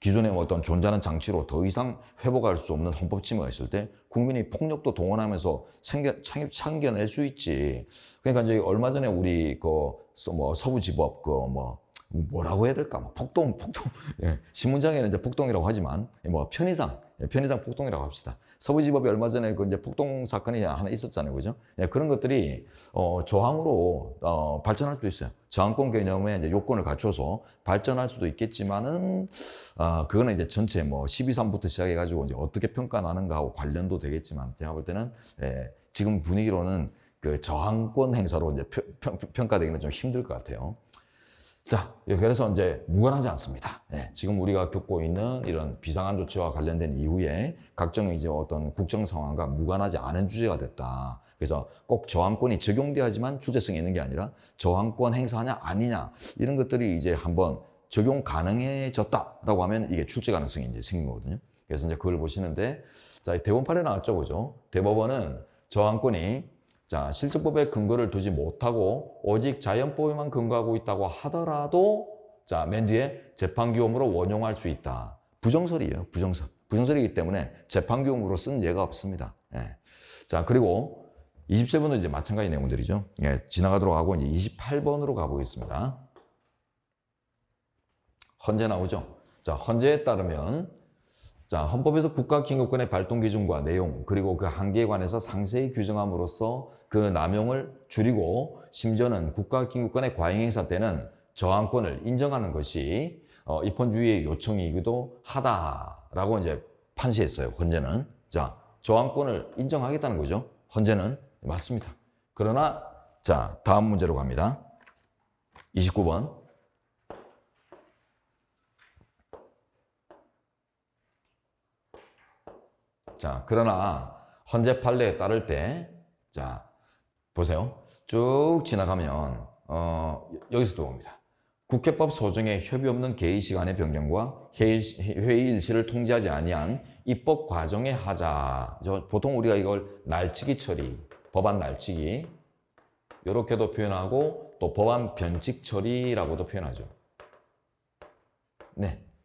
기존의 어떤 존재하는 장치로 더 이상 회복할 수 없는 헌법 침해가 있을 때 국민이 폭력도 동원하면서 참겨낼 수 있지. 그러니까 이제 얼마 전에 우리 서부지법 뭐라고 해야 될까? 폭동. 신문장에는 이제 폭동이라고 하지만, 편의상 폭동이라고 합시다. 서부지법이 얼마 전에 이제 폭동 사건이 하나 있었잖아요. 그죠? 그런 것들이, 저항으로, 발전할 수도 있어요. 저항권 개념의 이제 요건을 갖춰서 발전할 수도 있겠지만은, 그거는 이제 전체 12.3부터 시작해가지고 이제 어떻게 평가나는가 하고 관련도 되겠지만, 제가 볼 때는, 지금 분위기로는 그 저항권 행사로 이제 평가되기는 좀 힘들 것 같아요. 자, 그래서 이제 무관하지 않습니다. 지금 우리가 겪고 있는 이런 비상한 조치와 관련된 이후에 각종 이제 어떤 국정 상황과 무관하지 않은 주제가 됐다. 그래서 꼭 저항권이 적용돼야지만 주제성이 있는 게 아니라 저항권 행사하냐 아니냐 이런 것들이 이제 한번 적용 가능해졌다라고 하면 이게 출제 가능성이 이제 생긴 거거든요. 그래서 이제 그걸 보시는데, 자, 대법원 판례 나왔죠, 그죠? 대법원은 저항권이 실정법에 근거를 두지 못하고 오직 자연법에만 근거하고 있다고 하더라도 맨 뒤에 재판규범으로 원용할 수 있다. 부정설이에요. 부정설이기 때문에 재판규범으로 쓴 예가 없습니다. 자, 그리고 27번도 이제 마찬가지 내용들이죠. 지나가도록 하고 이제 28번으로 가보겠습니다. 헌재 나오죠. 자, 헌재에 따르면 헌법에서 국가긴급권의 발동 기준과 내용, 그리고 그 한계에 관해서 상세히 규정함으로써 그 남용을 줄이고 심지어는 국가긴급권의 과잉행사 때는 저항권을 인정하는 것이 입헌주의의 요청이기도 하다라고 이제 판시했어요. 헌재는. 자, 저항권을 인정하겠다는 거죠. 헌재는. 맞습니다. 그러나 다음 문제로 갑니다. 29번. 그러나 헌재 판례에 따를 때, 보세요. 쭉 지나가면 여기서 들어옵니다. 국회법 소정에 협의 없는 개의 시간의 변경과 회의 일시를 통제하지 아니한 입법 과정에 하자. 보통 우리가 이걸 날치기 처리, 법안 날치기 이렇게도 표현하고 또 법안 변칙 처리라고도 표현하죠.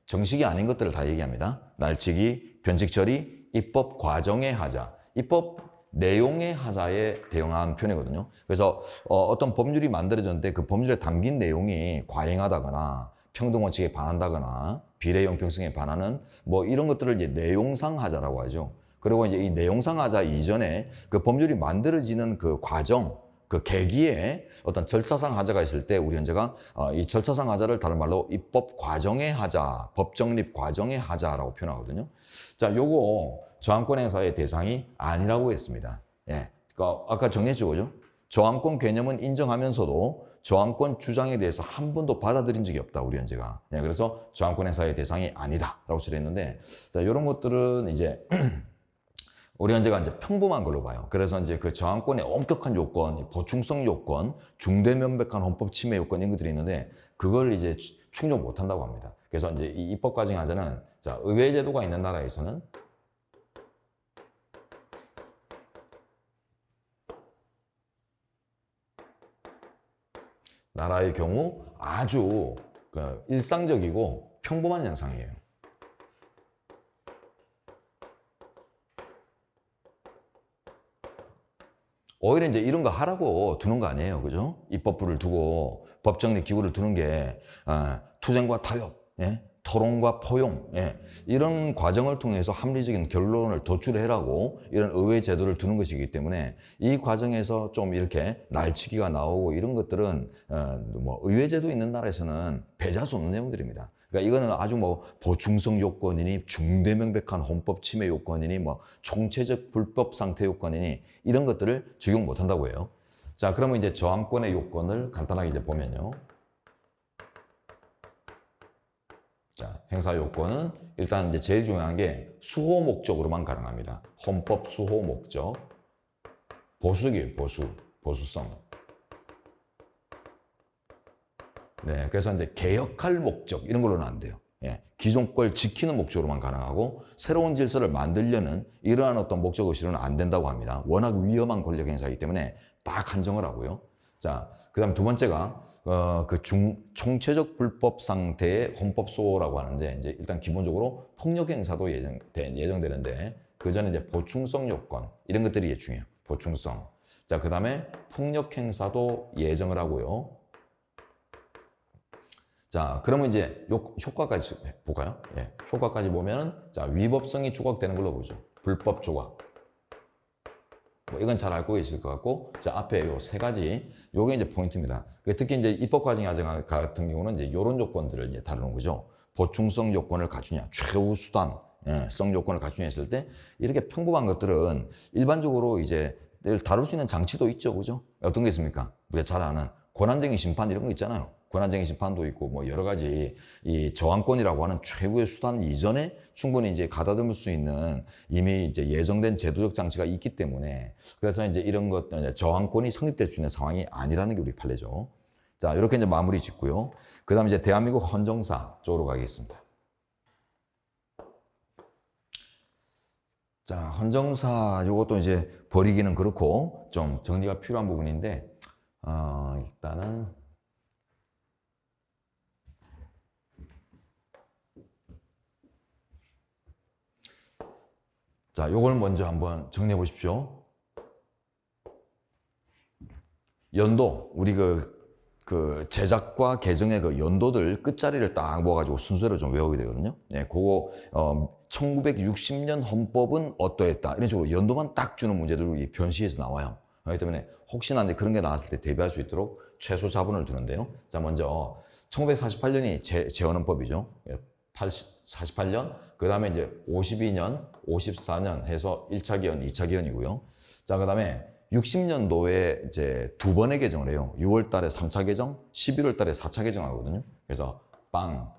정식이 아닌 것들을 다 얘기합니다. 날치기, 변칙 처리, 입법 과정에 하자. 입법 내용의 하자에 대응한 표현이거든요. 그래서 어떤 법률이 만들어졌는데 그 법률에 담긴 내용이 과잉하다거나 평등원칙에 반한다거나 비례형평성에 반하는 뭐 이런 것들을 이제 내용상 하자라고 하죠. 그리고 이제 이 내용상 하자 이전에 그 법률이 만들어지는 그 과정, 그 계기에 어떤 절차상 하자가 있을 때 우리 현재가 이 절차상 하자를 다른 말로 입법 과정의 하자, 법 정립 과정의 하자라고 표현하거든요. 자, 요거 저항권 행사의 대상이 아니라고 했습니다. 예, 그러니까 아까 정리했죠, 그죠? 저항권 개념은 인정하면서도 저항권 주장에 대해서 한 번도 받아들인 적이 없다, 우리 현재가. 예, 그래서 저항권 행사의 대상이 아니다라고 처리했는데, 자, 이런 것들은 이제 우리 현재가 이제 평범한 걸로 봐요. 그래서 이제 그 저항권의 엄격한 요건, 보충성 요건, 중대명백한 헌법 침해 요건 이런 것들이 있는데 그걸 이제 충족 못 한다고 합니다. 그래서 이제 이 입법 과정 하자는 자, 의회 제도가 있는 나라에서는 나라의 경우 아주 일상적이고 평범한 현상이에요. 오히려 이제 이런 거 하라고 두는 거 아니에요. 그죠? 입법부를 두고 법정립 기구를 두는 게 투쟁과 타협, 예? 토론과 포용, 예? 이런 과정을 통해서 합리적인 결론을 도출해라고 이런 의회 제도를 두는 것이기 때문에 이 과정에서 좀 이렇게 날치기가 나오고 이런 것들은 뭐 의회 제도 있는 나라에서는 배제할 수 없는 내용들입니다. 그러니까 이거는 아주 뭐 보충성 요건이니 중대명백한 헌법 침해 요건이니 뭐 총체적 불법 상태 요건이니 이런 것들을 적용 못 한다고 해요. 자, 그러면 이제 저항권의 요건을 간단하게 이제 보면요. 자, 행사 요건은 일단 이제 제일 중요한 게 수호 목적으로만 가능합니다. 헌법 수호 목적. 보수기예요, 보수성. 네, 그래서 이제 개혁할 목적 이런 걸로는 안 돼요. 예, 기존 걸 지키는 목적으로만 가능하고 새로운 질서를 만들려는 이러한 어떤 목적 의식으로는 안 된다고 합니다. 워낙 위험한 권력 행사이기 때문에 딱 한정을 하고요. 자, 그다음 두 번째가 총체적 불법 상태의 헌법 수호라고 하는데 이제 일단 기본적으로 폭력 행사도 예정되는데 그 전에 이제 보충성 요건 이런 것들이 중요해요. 보충성. 자, 그다음에 폭력 행사도 예정을 하고요. 자, 그러면 이제 효과까지 볼까요? 예, 효과까지 보면은 자, 위법성이 조각되는 걸로 보죠. 불법 조각. 뭐 이건 잘 알고 계실 것 같고, 자, 앞에 요 세 가지, 요게 이제 포인트입니다. 특히 이제 입법과정 과정 같은 경우는 이제 요런 요건들을 이제 다루는 거죠. 보충성 요건을 갖추냐, 최후 수단, 성 요건을 갖추냐 했을 때, 이렇게 평범한 것들은 일반적으로 이제 다룰 수 있는 장치도 있죠, 그죠? 어떤 게 있습니까? 우리가 잘 아는 권한쟁의 심판 이런 거 있잖아요. 권한쟁의 심판도 있고 뭐 여러 가지 이 저항권이라고 하는 최후의 수단 이전에 충분히 이제 가다듬을 수 있는 이미 이제 예정된 제도적 장치가 있기 때문에 그래서 이제 이런 것 저항권이 성립될 수 있는 상황이 아니라는 게 우리 판례죠. 자, 이렇게 이제 마무리 짓고요. 그다음에 이제 대한민국 헌정사 쪽으로 가겠습니다. 자, 헌정사 요것도 이제 버리기는 그렇고 좀 정리가 필요한 부분인데 일단은 자, 요걸 먼저 한번 정리해 보십시오. 연도, 우리 그 제작과 개정의 그 연도들 끝자리를 딱 모아가지고 순서를 좀 외우게 되거든요. 네, 그거 1960년 헌법은 어떠했다 이런 식으로 연도만 딱 주는 문제들이 변시에서 나와요. 그렇기 때문에 혹시나 이제 그런 게 나왔을 때 대비할 수 있도록 최소 자본을 두는데요. 자, 먼저 1948년이 재헌헌법이죠. 48년, 그 다음에 이제 52년, 54년 해서 1차 개헌, 2차 개헌이고요. 자, 그 다음에 60년도에 이제 두 번의 개정을 해요. 6월 달에 3차 개정, 11월 달에 4차 개정하거든요. 그래서 빵,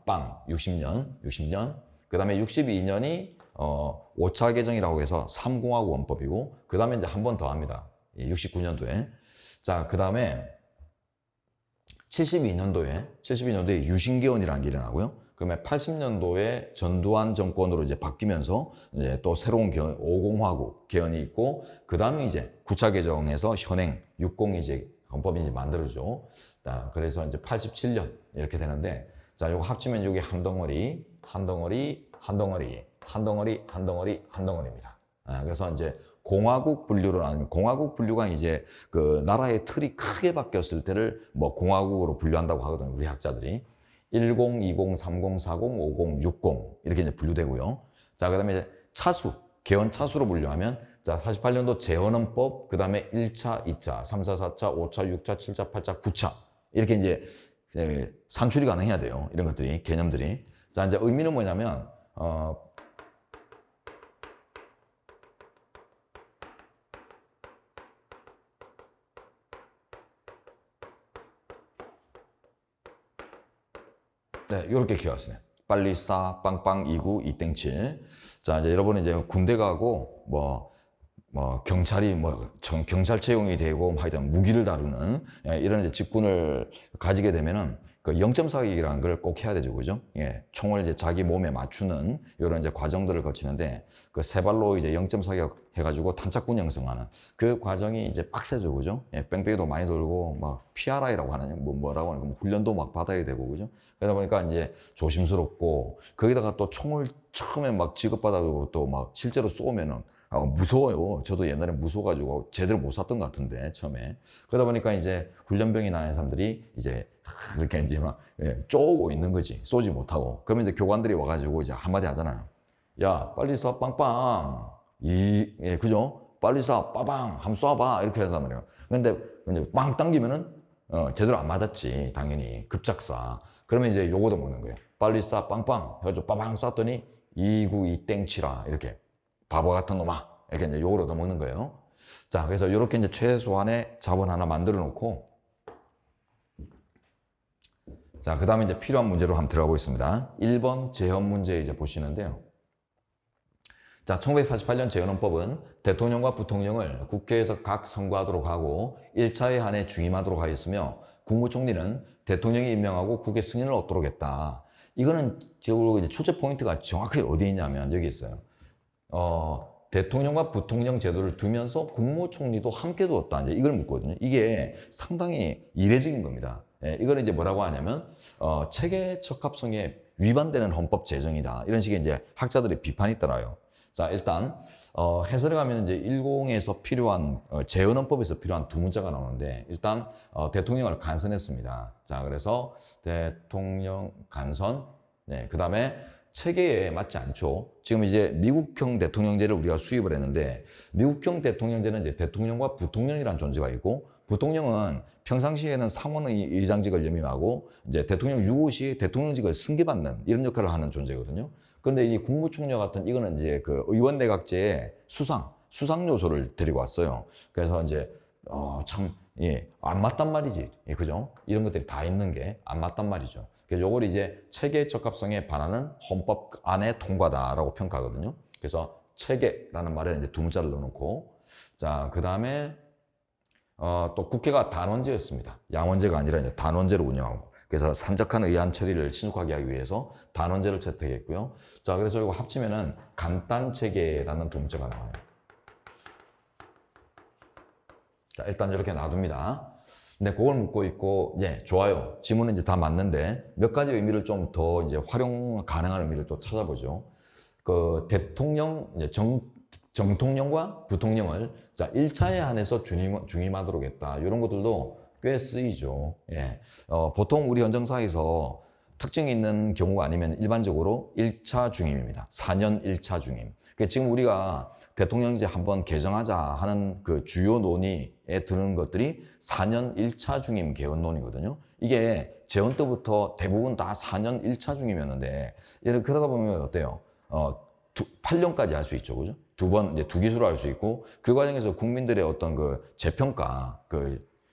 60년. 그 다음에 62년이 5차 개정이라고 해서 3공화국 헌법이고, 그 다음에 이제 한 번 더 합니다. 69년도에. 자, 그 다음에 72년도에 유신개헌이라는 게 일어나고요. 그러면 80년도에 전두환 정권으로 이제 바뀌면서 이제 또 새로운 개헌, 5공화국 개헌이 있고, 그 다음에 이제 9차 개정에서 현행 60 이제 헌법이 이제 만들어지죠. 자, 그래서 이제 87년 이렇게 되는데, 자, 요거 합치면 요게 한 덩어리입니다. 그래서 이제 공화국 분류로 나누면 공화국 분류가 이제 그 나라의 틀이 크게 바뀌었을 때를 뭐 공화국으로 분류한다고 하거든요. 우리 학자들이. 10, 20, 30, 40, 50, 60 이렇게 이제 분류되고요. 자, 그다음에 이제 차수, 개헌 차수로 분류하면 자, 48년도 재헌헌법, 그다음에 1차, 2차, 3차, 4차, 5차, 6차, 7차, 8차, 9차 이렇게 이제 산출이 가능해야 돼요. 이런 것들이 개념들이. 자, 이제 의미는 뭐냐면 네, 이렇게 기억하시네. 빨리 싸, 빵빵, 29, 2땡칠. 자, 이제 여러분은 이제 군대 가고, 경찰이, 경찰 채용이 되고, 하여튼 무기를 다루는, 이런 이제 직군을 가지게 되면은, 그 0.4기라는 걸 꼭 해야 되죠. 그죠? 예. 총을 이제 자기 몸에 맞추는, 이런 이제 과정들을 거치는데, 그 세 발로 이제 0.4기 해가지고 탄착군 형성하는 그 과정이 이제 빡세죠. 그죠? 예. 뺑뺑이도 많이 돌고, 막 PRI라고 하는, 뭐라고 하는, 훈련도 막 받아야 되고, 그죠? 그러다 보니까 이제 조심스럽고 거기다가 또 총을 처음에 막 지급받아가지고 또 막 실제로 쏘면은 무서워요. 저도 옛날에 무서워가지고 제대로 못 쐈던 것 같은데 처음에. 그러다 보니까 이제 훈련병이 나는 사람들이 이제 그렇게 이제 막 쪼고 있는 거지. 쏘지 못하고. 그러면 이제 교관들이 와가지고 이제 한마디 하잖아요. 야, 빨리 쏴, 빵빵. 그죠? 빨리 쏴, 빠방. 한번 쏴봐. 이렇게 한단 말이에요. 근데 빵 당기면은 제대로 안 맞았지. 당연히. 급작사. 그러면 이제 요거도 먹는 거예요. 빨리 쏴, 빵빵. 해가지고 빠방 쐈더니 292 땡치라. 이렇게. 바보 같은 놈아. 이렇게 이제 요거로 넣어먹는 거예요. 자, 그래서 이렇게 이제 최소한의 자본 하나 만들어 놓고, 자, 그 다음에 이제 필요한 문제로 한번 들어가 보겠습니다. 1번 재헌 문제 이제 보시는데요. 자, 1948년 재헌헌법은 대통령과 부통령을 국회에서 각 선거하도록 하고 1차에 한해 중임하도록 하였으며 국무총리는 대통령이 임명하고 국회 승인을 얻도록 했다. 이거는 제가 이제 출제 포인트가 정확하게 어디 있냐면 여기 있어요. 대통령과 부통령 제도를 두면서 국무총리도 함께 두었다. 이제 이걸 묻거든요. 이게 상당히 이례적인 겁니다. 예, 이걸 이제 뭐라고 하냐면 체계 적합성에 위반되는 헌법 제정이다. 이런 식의 이제 학자들의 비판이 있더라고요. 자, 일단 해설에 가면 이제 10에서 필요한 재헌헌법에서 필요한 두 문자가 나오는데 일단 대통령을 간선했습니다. 자, 그래서 대통령 간선. 네, 그다음에 체계에 맞지 않죠. 지금 이제 미국형 대통령제를 우리가 수입을 했는데 미국형 대통령제는 이제 대통령과 부통령이라는 존재가 있고 부통령은 평상시에는 상원의장직을 역임하고 이제 대통령 유고 시 대통령직을 승계받는 이런 역할을 하는 존재거든요. 그런데 이 국무총리 같은 이거는 이제 그 의원 내각제의 수상 요소를 데리고 왔어요. 그래서 이제 안 맞단 말이지, 그죠? 이런 것들이 다 있는 게 안 맞단 말이죠. 그래서 요걸 이제 체계 적합성에 반하는 헌법 안에 통과다라고 평가하거든요. 그래서 체계라는 말에 이제 두 문자를 넣어놓고, 자, 그 다음에 또 국회가 단원제였습니다. 양원제가 아니라 이제 단원제로 운영하고. 그래서 산적한 의안 처리를 신속하게 하기 위해서 단원제를 채택했고요. 자, 그래서 이거 합치면은 간단체계라는 두 문자가 나와요. 자, 일단 이렇게 놔둡니다. 근데 그걸 묻고 있고, 예, 좋아요. 지문은 이제 다 맞는데 몇 가지 의미를 좀 더 이제 활용 가능한 의미를 또 찾아보죠. 그 대통령, 이제 정통령과 부통령을 자, 1차에 한해서 중임하도록 했다. 이런 것들도 꽤 쓰이죠. 예. 보통 우리 헌정사에서 특징이 있는 경우가 아니면 일반적으로 1차 중임입니다. 4년 1차 중임. 그러니까 지금 우리가 대통령제 한번 개정하자 하는 그 주요 논의에 드는 것들이 4년 1차 중임 개헌론이거든요. 이게 재헌 때부터 대부분 다 4년 1차 중임이었는데, 그러다 보면 어때요? 8년까지 할 수 있죠. 그죠? 이제 두 기수로 할 수 있고, 그 과정에서 국민들의 어떤 그 재평가,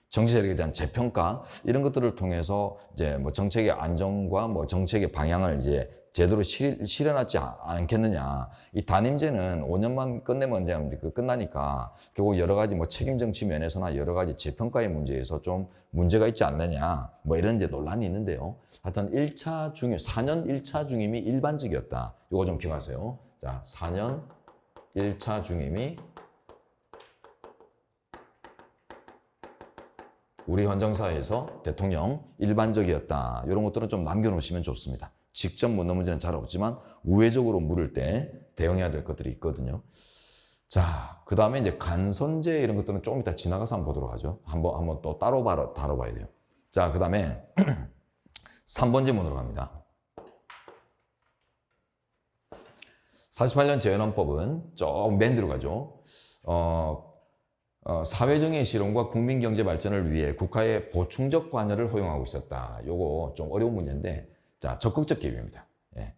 정치 세력에 대한 재평가, 이런 것들을 통해서 이제 뭐 정책의 안정과 뭐 정책의 방향을 이제 제대로 실현하지 않겠느냐. 이 단임제는 5년만 끝내면 이제 끝나니까 결국 여러 가지 뭐 책임 정치 면에서나 여러 가지 재평가의 문제에서 좀 문제가 있지 않느냐. 뭐 이런 이제 논란이 있는데요. 하여튼 1차 중임, 4년 1차 중임이 일반적이었다. 이거 좀 기억하세요. 자, 4년 1차 중임이 우리 헌정사에서 대통령 일반적이었다. 이런 것들은 좀 남겨놓으시면 좋습니다. 직접 묻는 문제는 잘 없지만 우회적으로 물을 때 대응해야 될 것들이 있거든요. 자, 그 다음에 이제 간선제 이런 것들은 조금 이따 지나가서 한번 보도록 하죠. 한번 또 따로 다뤄봐야 돼요. 자, 그 다음에 3번 지문으로 갑니다. 48년 재헌헌법은 조금 맨 뒤로 가죠. 사회정의 실현과 국민경제 발전을 위해 국가의 보충적 관여를 허용하고 있었다. 요거 좀 어려운 문제인데, 자, 적극적 개입입니다. 예.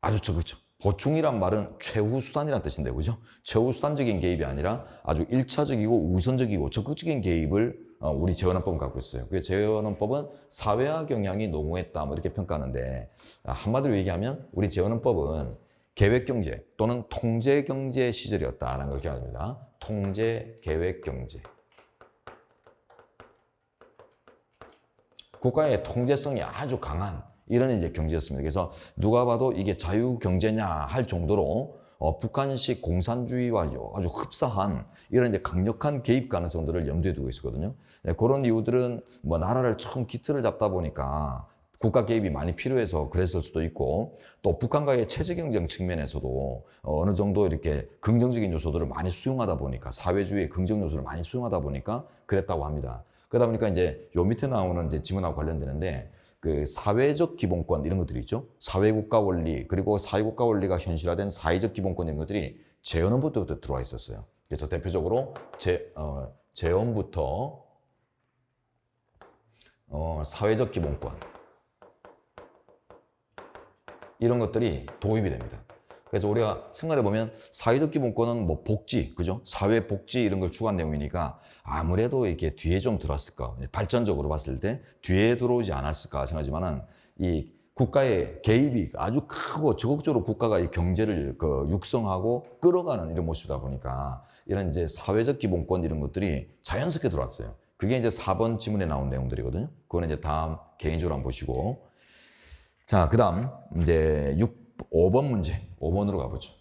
아주 적극적. 보충이란 말은 최후 수단이라는 뜻인데, 그죠? 최후 수단적인 개입이 아니라 아주 1차적이고 우선적이고 적극적인 개입을 우리 재헌헌법은 갖고 있어요. 그래서 재헌헌법은 사회화 경향이 농후했다, 뭐 이렇게 평가하는데, 한마디로 얘기하면 우리 재헌헌법은 계획경제 또는 통제경제 시절이었다라는 걸 기억합니다. 통제, 계획경제. 국가의 통제성이 아주 강한 이런 이제 경제였습니다. 그래서 누가 봐도 이게 자유경제냐 할 정도로 북한식 공산주의와 아주 흡사한 이런 이제 강력한 개입 가능성들을 염두에 두고 있었거든요. 네, 그런 이유들은 뭐 나라를 처음 기틀을 잡다 보니까 국가 개입이 많이 필요해서 그랬을 수도 있고, 또 북한과의 체제 경쟁 측면에서도 어느 정도 이렇게 긍정적인 요소들을 많이 수용하다 보니까, 사회주의의 긍정 요소를 많이 수용하다 보니까 그랬다고 합니다. 그러다 보니까 이제 요 밑에 나오는 이제 지문하고 관련되는데, 그 사회적 기본권 이런 것들이 있죠. 사회국가 원리, 그리고 사회국가 원리가 현실화된 사회적 기본권 이런 것들이 재헌헌법부터 들어와 있었어요. 그래서 대표적으로 재헌부터 사회적 기본권 이런 것들이 도입이 됩니다. 그래서 우리가 생각해 보면 사회적 기본권은 뭐 복지, 그죠? 사회 복지 이런 걸 추구한 내용이니까 아무래도 이렇게 뒤에 좀 들어왔을까? 발전적으로 봤을 때 뒤에 들어오지 않았을까 생각하지만은 이 국가의 개입이 아주 크고 적극적으로 국가가 이 경제를 육성하고 끌어가는 이런 모습이다 보니까 이런 이제 사회적 기본권 이런 것들이 자연스럽게 들어왔어요. 그게 이제 4번 지문에 나온 내용들이거든요. 그거는 이제 다음 개인적으로 한번 보시고. 자, 그 다음 이제 5번 문제, 5번으로 가보죠.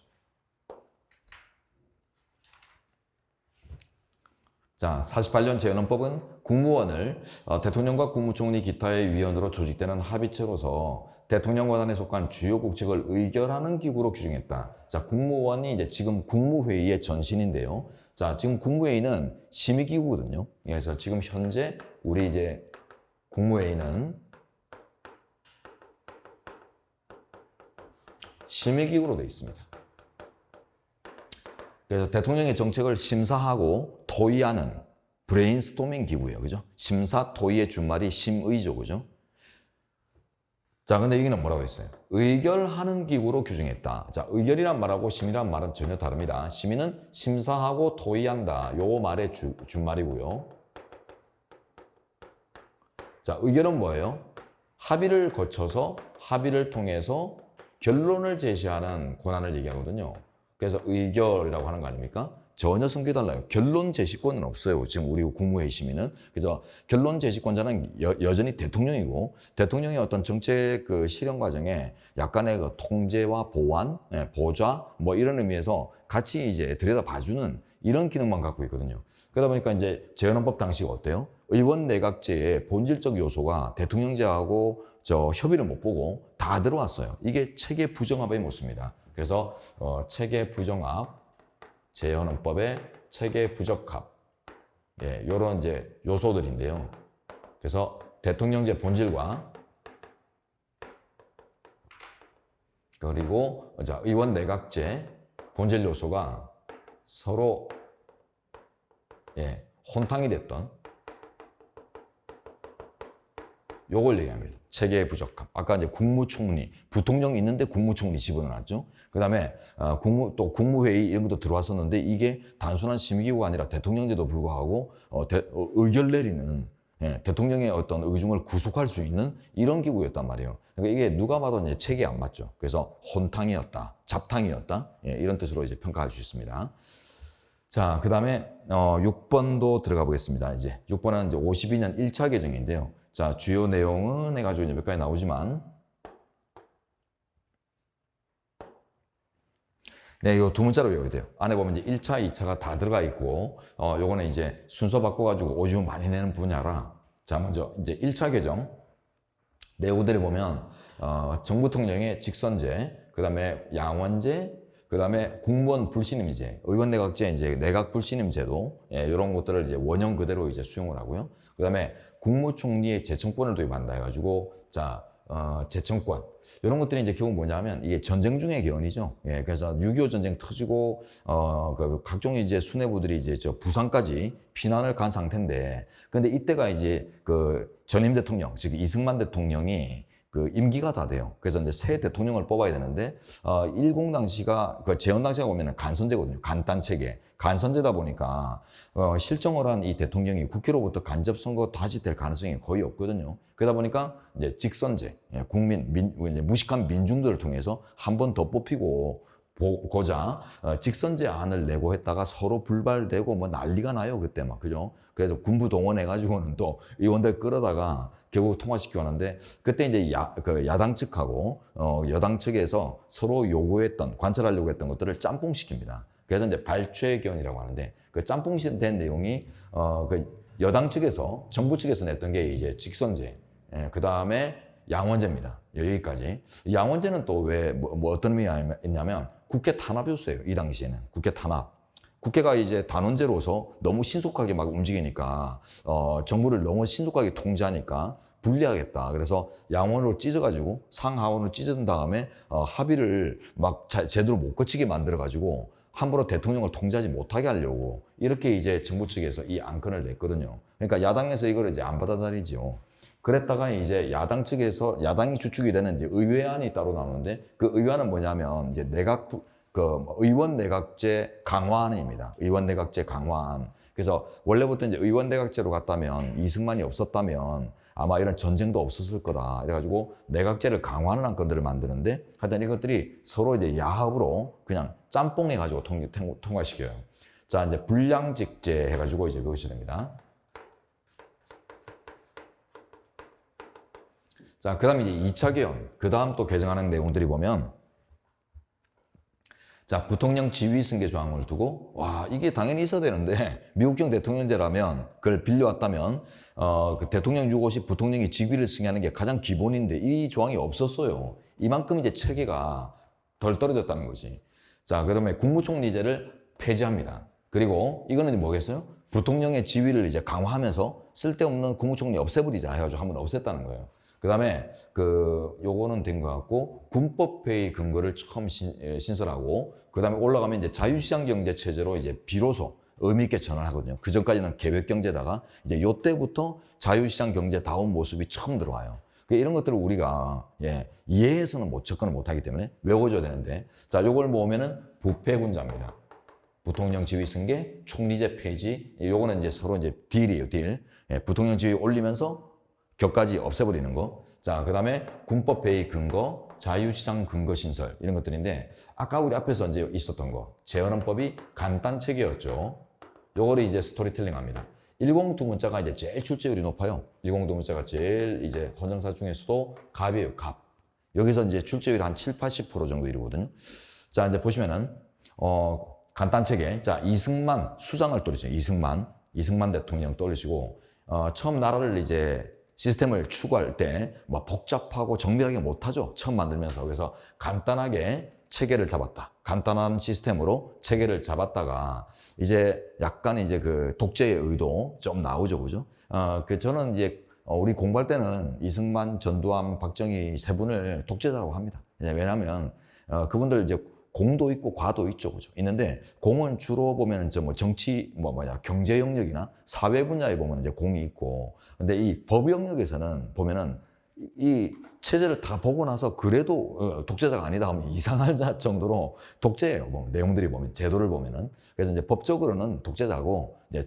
자, 48년 재헌헌법은 국무원을 대통령과 국무총리 기타의 위원으로 조직되는 합의체로서 대통령 권한에 속한 주요 국책을 의결하는 기구로 규정했다. 자, 국무원이 이제 지금 국무회의의 전신인데요. 자, 지금 국무회의는 심의기구거든요. 그래서 지금 현재 우리 이제 국무회의는 심의기구로 되어 있습니다. 그래서 대통령의 정책을 심사하고 토의하는 브레인스토밍 기구예요. 그죠? 심사, 토의의 준말이 심의죠. 그죠? 자, 근데 여기는 뭐라고 했어요? 의결하는 기구로 규정했다. 자, 의결이란 말하고 심의란 말은 전혀 다릅니다. 심의는 심사하고 토의한다. 요 말의 준말이고요. 자, 의결은 뭐예요? 합의를 거쳐서 합의를 통해서 결론을 제시하는 권한을 얘기하거든요. 그래서 의결이라고 하는 거 아닙니까? 전혀 성격이 달라요. 결론 제시권은 없어요. 지금 우리 국무회의 심의는. 그래서 결론 제시권자는 여전히 대통령이고, 대통령의 어떤 정책 그 실현 과정에 약간의 그 통제와 보완, 보좌 뭐 이런 의미에서 같이 이제 들여다봐주는 이런 기능만 갖고 있거든요. 그러다 보니까 이제 재헌헌법 당시가 어때요? 의원 내각제의 본질적 요소가 대통령제하고 협의를 못 보고 다 들어왔어요. 이게 체계 부정합의 모습입니다. 그래서 체계 부정합, 재헌헌법의 체계 부적합, 예, 이런 이제 요소들인데요. 그래서 대통령제 본질과 그리고 의원 내각제 본질 요소가 서로 혼탕이 됐던 요걸 얘기합니다. 체계의 부적합. 아까 이제 국무총리, 부통령이 있는데 국무총리 집어넣었죠. 그 다음에 또 국무회의 이런 것도 들어왔었는데 이게 단순한 심의기구가 아니라 대통령제도 불구하고 의결 내리는 대통령의 어떤 의중을 구속할 수 있는 이런 기구였단 말이에요. 그러니까 이게 누가 봐도 이제 체계에 안 맞죠. 그래서 혼탕이었다, 잡탕이었다, 이런 뜻으로 이제 평가할 수 있습니다. 자, 그 다음에 6번도 들어가 보겠습니다. 이제 6번은 이제 52년 1차 개정인데요. 자, 주요 내용은 해가지고 이제 몇 가지 나오지만, 네, 이거 두 문자로 외워야 돼요. 안에 보면 이제 1차, 2차가 다 들어가 있고, 요거는 이제 순서 바꿔가지고 오지면 많이 내는 분야라. 자, 먼저 이제 1차 개정. 내용들을 보면, 정부 통령의 직선제, 그 다음에 양원제, 그다음에 국무원 불신임제, 의원 내각제 이제 내각 불신임제도 이런 것들을 이제 원형 그대로 이제 수용을 하고요. 그다음에 국무총리의 제청권을 도입한다 해가지고 제청권 이런 것들이 이제 결국 뭐냐면 이게 전쟁 중의 개헌이죠. 그래서 6.25 전쟁 터지고 그 각종 이제 수뇌부들이 이제 저 부산까지 피난을 간 상태인데, 근데 이때가 이제 그 전임 대통령 즉 이승만 대통령이 그 임기가 다 돼요. 그래서 이제 새 대통령을 뽑아야 되는데 10 당시가 그 재헌 당시가 보면은 간선제거든요. 간단 체계. 간선제다 보니까 실정을 한 이 대통령이 국회로부터 간접 선거 다시 될 가능성이 거의 없거든요. 그러다 보니까 이제 직선제, 이제 무식한 민중들을 통해서 한 번 더 뽑히고 고자 직선제 안을 내고 했다가 서로 불발되고 뭐 난리가 나요 그때 막, 그죠? 그래서 군부 동원해가지고는 또 의원들 끌어다가 결국 통과시키고 하는데, 그때 이제 야당 측하고 여당 측에서 서로 요구했던, 관철하려고 했던 것들을 짬뽕시킵니다. 그래서 이제 발췌개헌이라고 하는데, 그 짬뽕된 내용이 그 여당 측에서, 정부 측에서 냈던 게 이제 직선제, 그 다음에 양원제입니다. 여기까지. 양원제는 또 왜 뭐 어떤 의미가 있냐면 국회 탄압이었어요. 이 당시에는 국회 탄압. 국회가 이제 단원제로서 너무 신속하게 막 움직이니까 정부를 너무 신속하게 통제하니까 불리하겠다. 그래서 양원으로 찢어가지고 상하원으로 찢은 다음에 합의를 막 제대로 못 거치게 만들어가지고 함부로 대통령을 통제하지 못하게 하려고 이렇게 이제 정부 측에서 이 안건을 냈거든요. 그러니까 야당에서 이걸 이제 안 받아들이죠. 그랬다가 이제 야당 측에서 야당이 주축이 되는 이제 의회안이 따로 나오는데, 그 의회안은 뭐냐면 이제 의원 내각제 강화안입니다. 의원 내각제 강화안. 그래서 원래부터 이제 의원 내각제로 갔다면 이승만이 없었다면 아마 이런 전쟁도 없었을 거다. 그래가지고 내각제를 강화하는 안건들을 만드는데, 하여튼 이것들이 서로 이제 야합으로 그냥 짬뽕해가지고 통과시켜요. 자, 이제 불량직제 해가지고 이제 배우셔야 됩니다. 자, 그 다음에 이제 2차 개헌. 그 다음 또 개정하는 내용들이 보면, 자, 부통령 지위 승계 조항을 두고, 와, 이게 당연히 있어야 되는데, 미국형 대통령제라면, 그걸 빌려왔다면, 그 대통령 유고 시 부통령이 직위를 승계하는 게 가장 기본인데, 이 조항이 없었어요. 이만큼 이제 체계가 덜 떨어졌다는 거지. 자, 그 다음에 국무총리제를 폐지합니다. 그리고 이거는 뭐겠어요? 부통령의 지위를 이제 강화하면서 쓸데없는 국무총리 없애버리자 해가지고 한번 없앴다는 거예요. 그 다음에 요거는 된 것 같고, 군법회의 근거를 처음 신설하고, 그 다음에 올라가면 이제 자유시장 경제 체제로 이제 비로소 의미 있게 전환하거든요. 그 전까지는 계획 경제다가 이제 요때부터 자유시장 경제다운 모습이 처음 들어와요. 이런 것들을 우리가 이해해서는 접근을 못하기 때문에 외워줘야 되는데, 자, 요걸 모으면은 부패군자입니다. 부통령 지위 승계, 총리제 폐지, 요거는 이제 서로 이제 딜이에요, 딜. 부통령 지위 올리면서 격까지 없애버리는 거. 자, 그 다음에 군법회의 근거, 자유시장 근거 신설, 이런 것들인데, 아까 우리 앞에서 이제 있었던 거, 재헌헌법이 간단체계였죠. 요거를 이제 스토리텔링 합니다. 102 문자가 이제 제일 출제율이 높아요. 102 문자가 제일 이제 헌정사 중에서도 갑이에요, 갑. 여기서 이제 출제율이 한 7, 80% 정도 이루거든요. 자, 이제 보시면은, 간단체계. 자, 이승만 수장을 떠올리세요. 이승만 대통령 떠올리시고, 처음 나라를 이제 시스템을 추구할 때 뭐 복잡하고 정밀하게 못하죠. 처음 만들면서. 그래서 간단하게 체계를 잡았다. 간단한 시스템으로 체계를 잡았다가 이제 약간 이제 그 독재의 의도 좀 나오죠. 그죠? 저는 이제 우리 공부할 때는 이승만, 전두환, 박정희 세 분을 독재자라고 합니다. 왜냐하면 그분들 이제 공도 있고 과도 있죠. 그죠? 있는데 공은 주로 보면 뭐 정치, 경제 영역이나 사회 분야에 보면 이제 공이 있고, 근데 이 법 영역에서는 보면은 이 체제를 다 보고 나서 그래도 독재자가 아니다 하면 이상할 정도로 독재예요. 뭐 내용들이 보면, 제도를 보면은. 그래서 이제 법적으로는 독재자고, 이제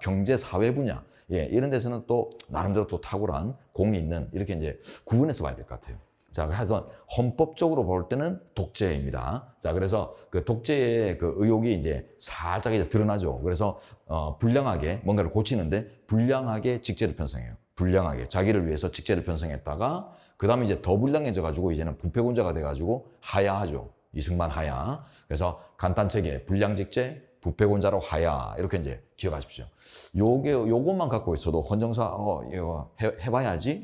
경제 사회 분야, 이런 데서는 또 나름대로 또 탁월한 공이 있는, 이렇게 이제 구분해서 봐야 될 것 같아요. 자, 그래서 헌법적으로 볼 때는 독재입니다. 자, 그래서 그 독재의 그 의혹이 이제 살짝 이제 드러나죠. 그래서 불량하게 뭔가를 고치는데 불량하게 직제를 편성해요. 불량하게 자기를 위해서 직제를 편성했다가 그 다음에 이제 더 불량해져 가지고 이제는 부패군자가 돼 가지고 하야하죠. 이승만 하야. 그래서 간단체계 불량직제 부패군자로 하야, 이렇게 이제 기억하십시오. 요것만 갖고 있어도 헌정사 이거 해봐야지.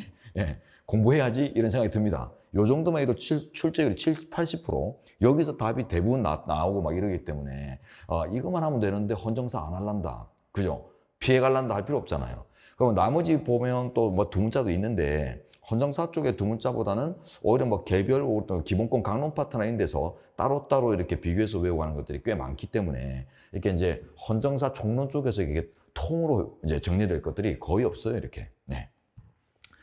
공부해야지, 이런 생각이 듭니다. 요 정도만 해도 출제율이 70, 80%. 여기서 답이 대부분 나오고 막 이러기 때문에 이것만 하면 되는데 헌정사 안 할란다. 그죠? 피해 갈란다 할 필요 없잖아요. 그럼 나머지 보면 또 뭐 두 문자도 있는데 헌정사 쪽의 두 문자보다는 오히려 뭐 개별 기본권 강론 파트나 이런 데서 따로따로 이렇게 비교해서 외우고 하는 것들이 꽤 많기 때문에 이렇게 이제 헌정사 총론 쪽에서 이게 통으로 이제 정리될 것들이 거의 없어요, 이렇게. 네.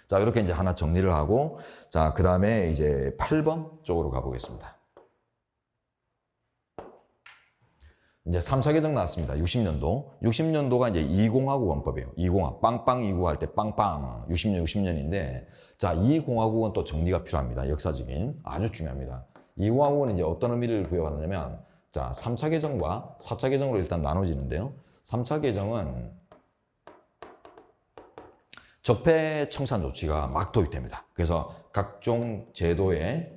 자, 이렇게 이제 하나 정리를 하고, 자, 그 다음에 이제 8번 쪽으로 가보겠습니다. 이제 3차 개정 나왔습니다. 60년도. 60년도가 이제 20하고 원법이에요. 20학. 빵빵 2구 할 때 빵빵. 60년인데, 자, 이 공화국은 또 정리가 필요합니다. 역사적인. 아주 중요합니다. 이 공화국은 이제 어떤 의미를 부여받느냐면, 자, 3차 개정과 4차 개정으로 일단 나눠지는데요. 3차 개정은 적폐 청산 조치가 막 도입됩니다. 그래서 각종 제도에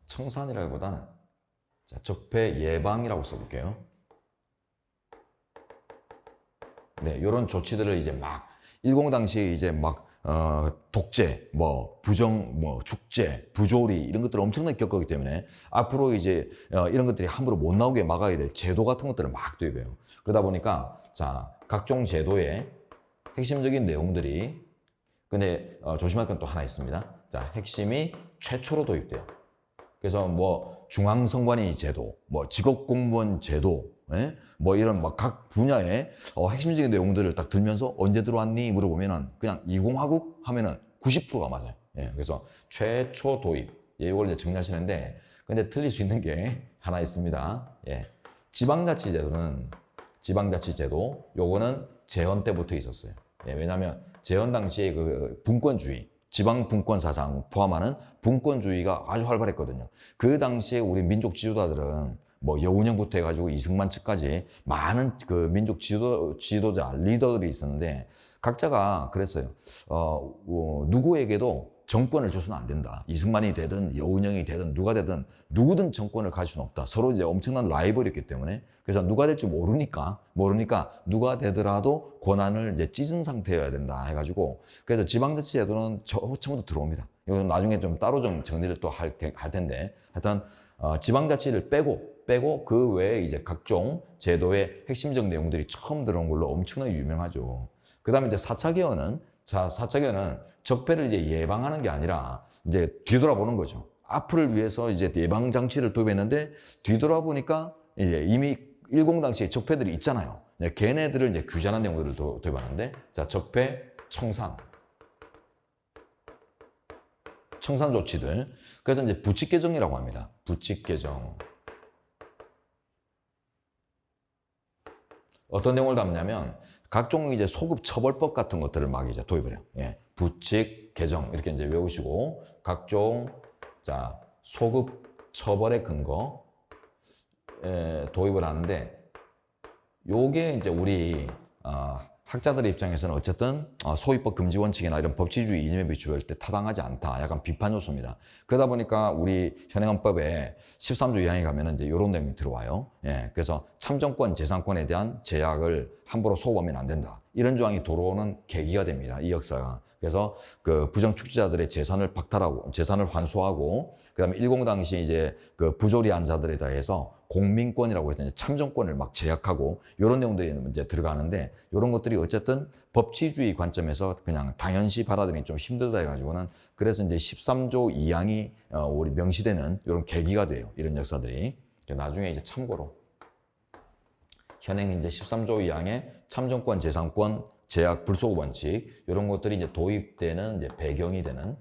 청산이라기보다는 적폐 예방이라고 써볼게요. 네, 이런 조치들을 이제 막 10 당시에 이제 막 독재, 뭐 부정, 뭐 축제, 부조리 이런 것들을 엄청나게 겪었기 때문에 앞으로 이제 이런 것들이 함부로 못 나오게 막아야 될 제도 같은 것들을 막 도입해요. 그러다 보니까 자, 각종 제도의 핵심적인 내용들이 근데 조심할 건 또 하나 있습니다. 자, 핵심이 최초로 도입돼요. 그래서 뭐 중앙선관위 제도, 뭐 직업공무원 제도, 예? 뭐 이런 막 각 분야의 핵심적인 내용들을 딱 들면서 언제 들어왔니 물어보면은 그냥 20화국 하면은 90%가 맞아요. 예, 그래서 최초 도입, 예, 이걸 이제 정리하시는데 근데 틀릴 수 있는 게 하나 있습니다. 예, 지방자치제도, 요거는 재헌 때부터 있었어요. 예, 왜냐하면 재헌 당시에 그 분권주의, 지방 분권 사상 포함하는 분권주의가 아주 활발했거든요. 그 당시에 우리 민족 지도자들은 뭐 여운형부터 해가지고 이승만 측까지 많은 그 민족 지도자, 리더들이 있었는데 각자가 그랬어요. 누구에게도 정권을 줘서는 안 된다. 이승만이 되든 여운형이 되든 누가 되든 누구든 정권을 가질 수는 없다. 서로 이제 엄청난 라이벌이었기 때문에 그래서 누가 될지 모르니까 누가 되더라도 권한을 이제 찢은 상태여야 된다 해가지고 그래서 지방자치제도는 처음부터 들어옵니다. 이건 나중에 좀 따로 좀 정리를 또 할 텐데 하여튼 지방자치를 빼고 그 외에 이제 각종 제도의 핵심적 내용들이 처음 들어온 걸로 엄청나게 유명하죠. 그 다음에 이제 4차 개헌은 4차 개헌은 적폐를 이제 예방하는 게 아니라 이제 뒤돌아보는 거죠. 앞을 위해서 이제 예방 장치를 도입했는데 뒤돌아보니까 이제 이미 10 당시에 적폐들이 있잖아요. 걔네들을 이제 규제하는 내용들을 도입하는데 자, 적폐 청산 조치들. 그래서 이제 부칙 개정이라고 합니다. 부칙 개정. 어떤 내용을 담냐면 각종 이제 소급 처벌법 같은 것들을 막 이제 도입을 해요. 예. 부칙 개정 이렇게 이제 외우시고 각종 자 소급 처벌의 근거 도입을 하는데 요게 이제 우리 학자들의 입장에서는 어쨌든 소위법 금지 원칙이나 이런 법치주의 이념에 비추할 때 타당하지 않다. 약간 비판 요소입니다. 그러다 보니까 우리 현행헌법에 13조 2항에 가면은 이제 이런 내용이 들어와요. 예, 그래서 참정권, 재산권에 대한 제약을 함부로 소급하면 안 된다. 이런 조항이 들어오는 계기가 됩니다. 이 역사가. 그래서 그 부정축제자들의 재산을 박탈하고, 재산을 환수하고, 그 다음에 10 당시 이제 그 부조리한 자들에 대해서 공민권이라고 해서 참정권을 막 제약하고 이런 내용들이 이제 들어가는데 이런 것들이 어쨌든 법치주의 관점에서 그냥 당연시 받아들이기 좀 힘들다 해가지고는 그래서 이제 13조 2항이 우리 명시되는 이런 계기가 돼요. 이런 역사들이. 나중에 이제 참고로 현행 이제 13조 2항의 참정권, 재산권, 제약, 불소급 원칙 이런 것들이 이제 도입되는 이제 배경이 되는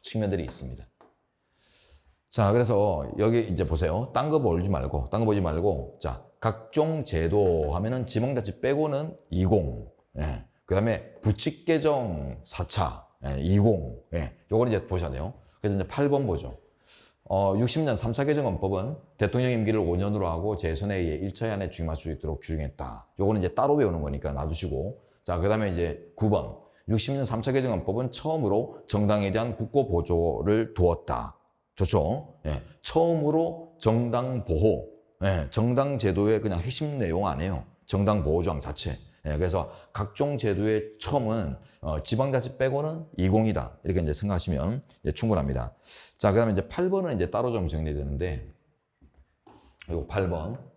측면들이 있습니다. 자, 그래서 여기 이제 보세요. 딴 거 보지 말고, 자, 각종 제도 하면은 지방자치 빼고는 20, 예. 그 다음에 부칙 개정 4차, 20, 예. 요걸 이제 보셔야 돼요. 그래서 이제 8번 보죠. 60년 3차 개정헌법은 대통령 임기를 5년으로 하고 재선에 의해 1차에 안에 주임할 수 있도록 규정했다. 요거는 이제 따로 외우는 거니까 놔두시고. 자, 그 다음에 이제 9번. 60년 3차 개정헌법은 처음으로 정당에 대한 국고 보조를 두었다. 좋죠? 예. 처음으로 정당 보호, 예. 정당 제도의 그냥 핵심 내용 아니에요. 정당 보호조항 자체. 예, 그래서 각종 제도의 처음은 지방자치 빼고는 20이다. 이렇게 이제 생각하시면 이제 충분합니다. 자, 그다음에 이제 8번은 이제 따로 좀 정리되는데, 이거 8번.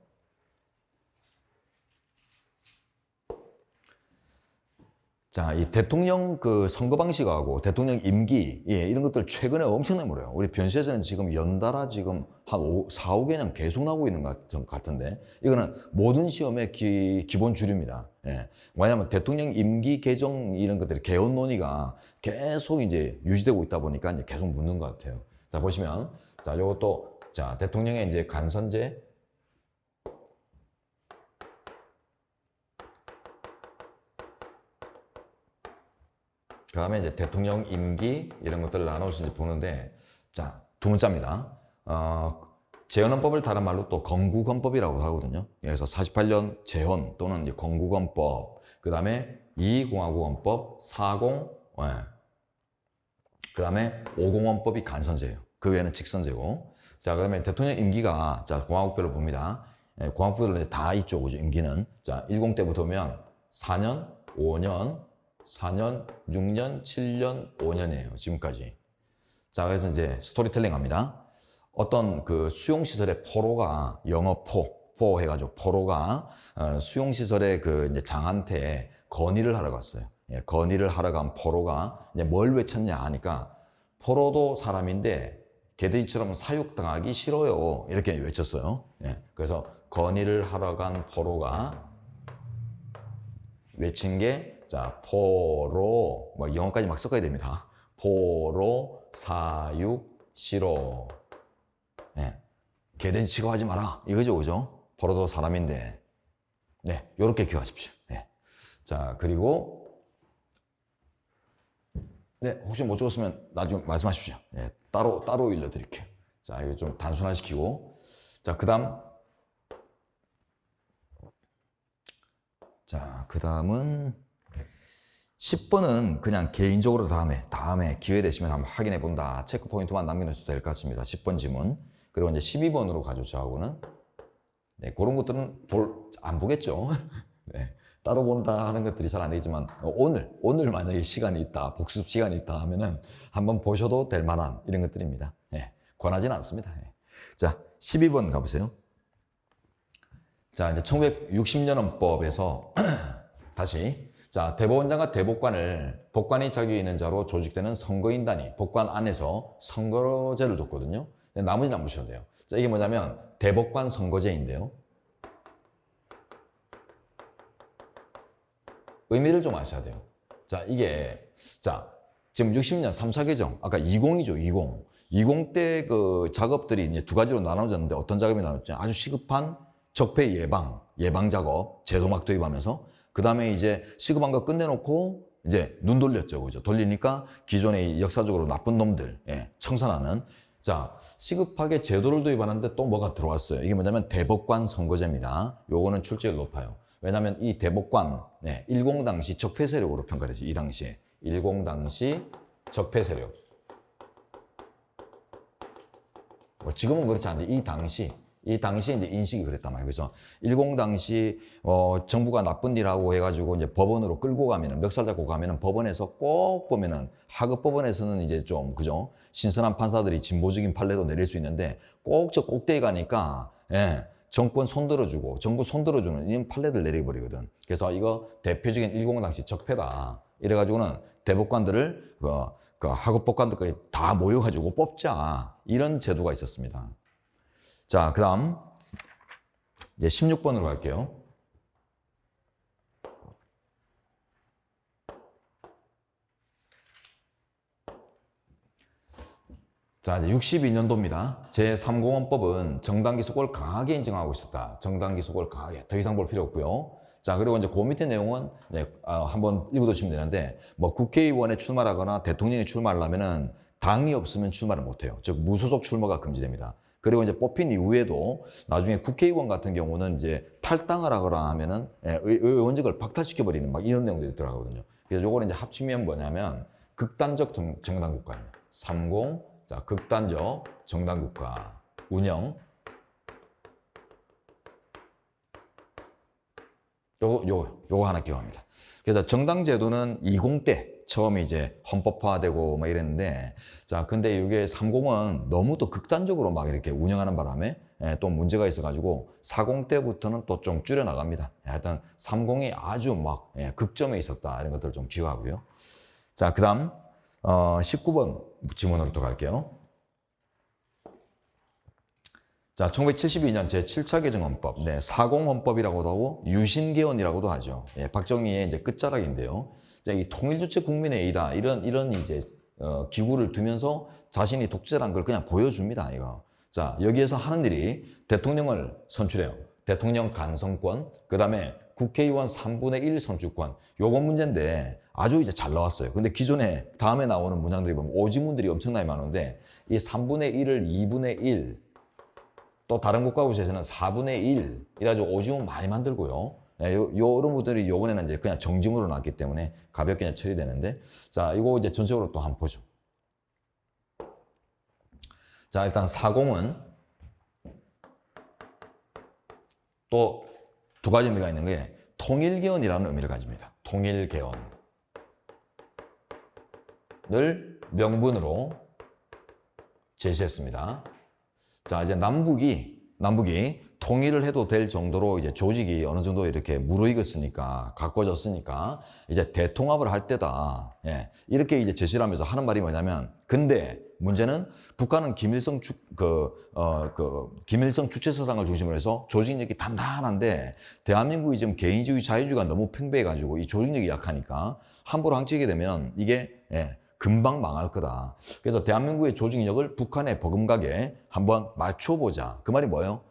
자, 이 대통령 그 선거 방식하고 대통령 임기, 예, 이런 것들 최근에 엄청나게 물어요. 우리 변시에서는 지금 연달아 지금 한 4, 5개년 계속 나오고 있는 것 같은데, 이거는 모든 시험의 기본 주류입니다. 예. 왜냐하면 대통령 임기 개정 이런 것들이 개헌 논의가 계속 이제 유지되고 있다 보니까 이제 계속 묻는 것 같아요. 자, 보시면, 자, 요것도, 자, 대통령의 이제 간선제, 그 다음에 이제 대통령 임기 이런 것들을 나눠서 이제 보는데, 자, 두 문자입니다. 재헌헌법을 다른 말로 또 건국헌법이라고 하거든요. 그래서 48년 재헌 또는 이제 건국헌법, 그 다음에 2공화국헌법, 40, 예. 그 다음에 50헌법이 간선제예요. 그 외에는 직선제고. 자, 그러면 대통령 임기가, 자, 공화국별로 봅니다. 예, 공화국별로 다 있죠, 그죠, 임기는. 자, 10 때부터 보면 4년, 5년, 4년, 6년, 7년, 5년이에요. 지금까지. 자, 그래서 이제 스토리텔링 합니다. 어떤 그 수용시설의 포로가, 영어 포 해가지고 포로가 수용시설의 그 이제 장한테 건의를 하러 갔어요. 예, 건의를 하러 간 포로가 이제 뭘 외쳤냐 하니까, 포로도 사람인데 개돼지처럼 사육당하기 싫어요. 이렇게 외쳤어요. 예, 그래서 건의를 하러 간 포로가 외친 게, 자, 포로, 뭐 영어까지 막 섞어야 됩니다. 포로, 사육, 싫어. 네. 개돼지 취급하지 마라. 이거죠, 그죠? 포로도 사람인데. 네, 요렇게 기억하십시오. 네. 자, 그리고, 네, 혹시 못 적었으면 나중에 말씀하십시오. 네, 따로 일러드릴게요. 자, 이거 좀 단순화시키고. 자, 그 다음. 자, 그 다음은 10번은 그냥 개인적으로 다음에 기회 되시면 한번 확인해 본다. 체크 포인트만 남겨놓으셔도 될 것 같습니다. 10번 지문. 그리고 이제 12번으로 가죠, 저하고는. 네, 그런 것들은 안 보겠죠. 네, 따로 본다 하는 것들이 잘 안 되지만, 오늘 만약에 시간이 있다, 복습 시간이 있다 하면은 한번 보셔도 될 만한 이런 것들입니다. 네, 권하지는 않습니다. 네. 자, 12번 가보세요. 자, 이제 1960년 헌법에서 다시, 자, 대법원장과 대법관을 법관이 자격이 있는 자로 조직되는 선거인단이 법관 안에서 선거제를 뒀거든요. 나머지는 안 보셔도 돼요. 자, 이게 뭐냐면 대법관 선거제인데요. 의미를 좀 아셔야 돼요. 자, 이게, 자, 지금 60년 3차 개정, 아까 20이죠, 20. 20 때 그 작업들이 이제 두 가지로 나눠졌는데, 어떤 작업이 나눴죠? 아주 시급한 적폐 예방 작업, 제도막 도입하면서, 그 다음에 이제 시급한 거 끝내놓고 이제 눈 돌렸죠, 그죠? 돌리니까 기존의 역사적으로 나쁜 놈들, 예, 청산하는. 자, 시급하게 제도를 도입하는데 또 뭐가 들어왔어요. 이게 뭐냐면 대법관 선거제입니다. 요거는 출제율 높아요. 왜냐하면 이 대법관, 네, 10 당시 적폐 세력으로 평가되죠. 이 당시에 10 당시 적폐 세력. 뭐 지금은 그렇지 않은데 이 당시에 이제 인식이 그랬단 말이에요. 그래서 10 당시 정부가 나쁜 일하고 해가지고 이제 법원으로 끌고 가면은, 멱살 잡고 가면은 법원에서 꼭 보면은, 하급 법원에서는 이제 좀 그죠, 신선한 판사들이 진보적인 판례도 내릴 수 있는데, 꼭 저 꼭대기 가니까, 예, 정권 손들어주고 정부 손들어주는 이런 판례들 내려버리거든. 그래서 이거 대표적인 10 당시 적폐다. 이래가지고는 대법관들을 그 하급 법관들까지 다 모여가지고 뽑자, 이런 제도가 있었습니다. 자, 그 다음 이제 16번으로 갈게요. 자, 이제 62년도입니다. 제3공헌법은 정당기소권을 강하게 인정하고 있었다. 정당기소권을 강하게. 더 이상 볼 필요 없고요. 자, 그리고 이제 그 밑에 내용은 네, 한번 읽어두시면 되는데, 뭐 국회의원에 출마하거나 대통령에 출마를 하면은 당이 없으면 출마를 못해요. 즉 무소속 출마가 금지됩니다. 그리고 이제 뽑힌 이후에도 나중에 국회의원 같은 경우는 이제 탈당을 하거나 하면은 의원직을 박탈시켜버리는 막 이런 내용들이 들어가거든요. 그래서 요거는 이제 합치면 뭐냐면 극단적 정당국가입니다. 30. 자, 극단적 정당국가 운영. 요거 하나 기억합니다. 그래서 정당 제도는 20 때 처음 이제 헌법화되고 막 이랬는데, 자, 근데 이게 30은 너무 또 극단적으로 막 이렇게 운영하는 바람에 또 문제가 있어가지고 40 때부터는 또 좀 줄여 나갑니다. 하여튼 30이 아주 막 극점에 있었다, 이런 것들을 좀 기억하고요. 자, 그다음 19번 지문으로 또 갈게요. 자, 1972년 제7차 개정헌법, 40헌법이라고도 하고 유신개헌이라고도 하죠. 박정희의 이제 끝자락인데요. 자, 이 통일주체 국민회의다, 이런 이제 기구를 두면서 자신이 독재라는 걸 그냥 보여줍니다, 이거. 자, 여기에서 하는 일이 대통령을 선출해요. 대통령 간선권, 그 다음에 국회의원 3분의 1 선출권. 요번 문제인데 아주 이제 잘 나왔어요. 근데 기존에 다음에 나오는 문장들이 보면 오지문들이 엄청나게 많은데, 이 3분의 1을 2분의 1, 또 다른 국가구에서는 4분의 1 이래가지고 오지문 많이 만들고요. 요런 것들이 요번에는 이제 그냥 정지문으로 나왔기 때문에 가볍게 그냥 처리되는데, 자, 이거 이제 전체적으로 또 한번 보죠. 자, 일단 40은 또 두 가지 의미가 있는 게 통일개헌이라는 의미를 가집니다. 통일개헌을 명분으로 제시했습니다. 자, 이제 남북이 통일을 해도 될 정도로 이제 조직이 어느 정도 이렇게 무르익었으니까, 가꿔졌으니까 이제 대통합을 할 때다. 이렇게 이제 제시를 하면서 하는 말이 뭐냐면, 근데 문제는 북한은 김일성 주체사상을 중심으로 해서 조직력이 단단한데, 대한민국이 지금 개인주의, 자유주의가 너무 팽배해가지고 이 조직력이 약하니까 함부로 항치게 되면 이게 금방 망할 거다. 그래서 대한민국의 조직력을 북한에 버금가게 한번 맞춰보자. 그 말이 뭐예요?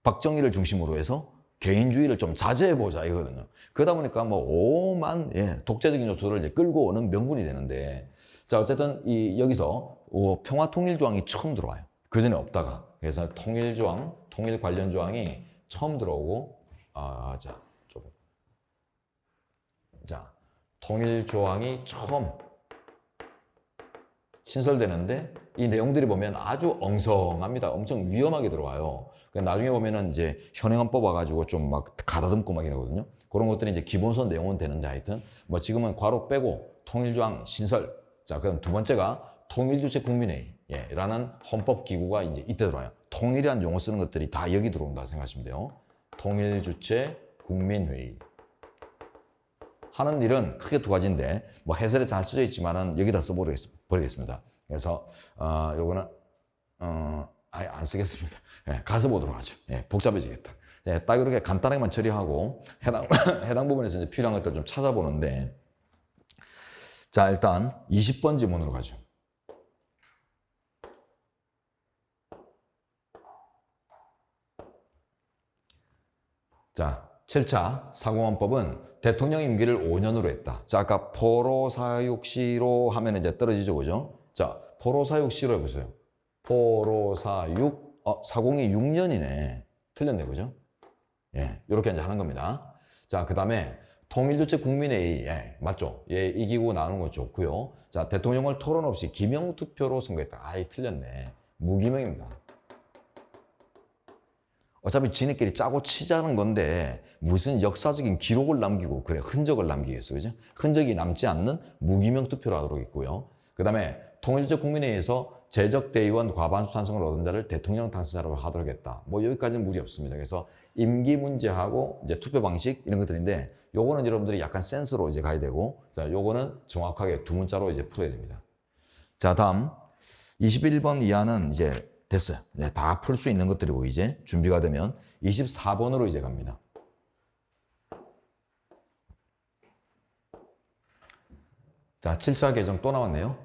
박정희를 중심으로 해서 개인주의를 좀 자제해보자, 이거거든요. 그러다 보니까 뭐 오만 독재적인 요소를 이제 끌고 오는 명분이 되는데, 자, 어쨌든 여기서 평화통일조항이 처음 들어와요. 그 전에 없다가. 그래서 통일조항, 통일 관련 조항이 처음 들어오고, 자, 통일조항이 처음 신설되는데, 이 내용들이 보면 아주 엉성합니다. 엄청 위험하게 들어와요. 나중에 보면은 이제 현행헌법 와가지고 좀 막 가다듬고 막 이러거든요. 그런 것들이 이제 기본서 내용은 되는데, 하여튼 뭐 지금은 괄호 빼고 통일조항 신설. 자, 그럼 두 번째가 통일주체 국민회의라는 헌법기구가 이제 이때 들어와요. 통일이라는 용어 쓰는 것들이 다 여기 들어온다 생각하시면 돼요. 통일주체 국민회의. 하는 일은 크게 두 가지인데, 뭐 해설에 잘 쓰여 있지만은 여기다 써버리겠습니다. 그래서 요거는 아예 안 쓰겠습니다. 가서 보도록 하죠. 복잡해지겠다. 딱 이렇게 간단하게만 처리하고 해당 부분에서 이제 필요한 것들 좀 찾아보는데, 자, 일단 20번 지문으로 가죠. 자, 7차 사공헌법은 대통령 임기를 5년으로 했다. 자, 아까 포로사육시로 하면 이제 떨어지죠, 그죠? 자, 포로사육시로 해보세요. 포로사육, 사공이 6년이네. 틀렸네, 그죠? 이렇게 이제 하는 겁니다. 자, 그 다음에 통일주체 국민회의, 맞죠? 이 기구 나오는 거 좋고요. 자, 대통령을 토론 없이 기명투표로 선거했다. 아예 틀렸네. 무기명입니다. 어차피 지네끼리 짜고 치자는 건데 무슨 역사적인 기록을 남기고 그래 흔적을 남기겠어, 그죠? 흔적이 남지 않는 무기명 투표로 하도록 있고요. 그 다음에 통일주체 국민회의에서 재적 대의원 과반수 찬성을 얻은 자를 대통령 당선자로 하도록 했다. 뭐 여기까지는 무리 없습니다. 그래서 임기 문제하고 이제 투표 방식 이런 것들인데, 요거는 여러분들이 약간 센스로 이제 가야 되고, 자, 요거는 정확하게 두 문자로 이제 풀어야 됩니다. 자, 다음 21번 이하는 이제 됐어요. 다 풀 수 있는 것들이고, 이제 준비가 되면 24번으로 이제 갑니다. 자, 7차 개정 또 나왔네요.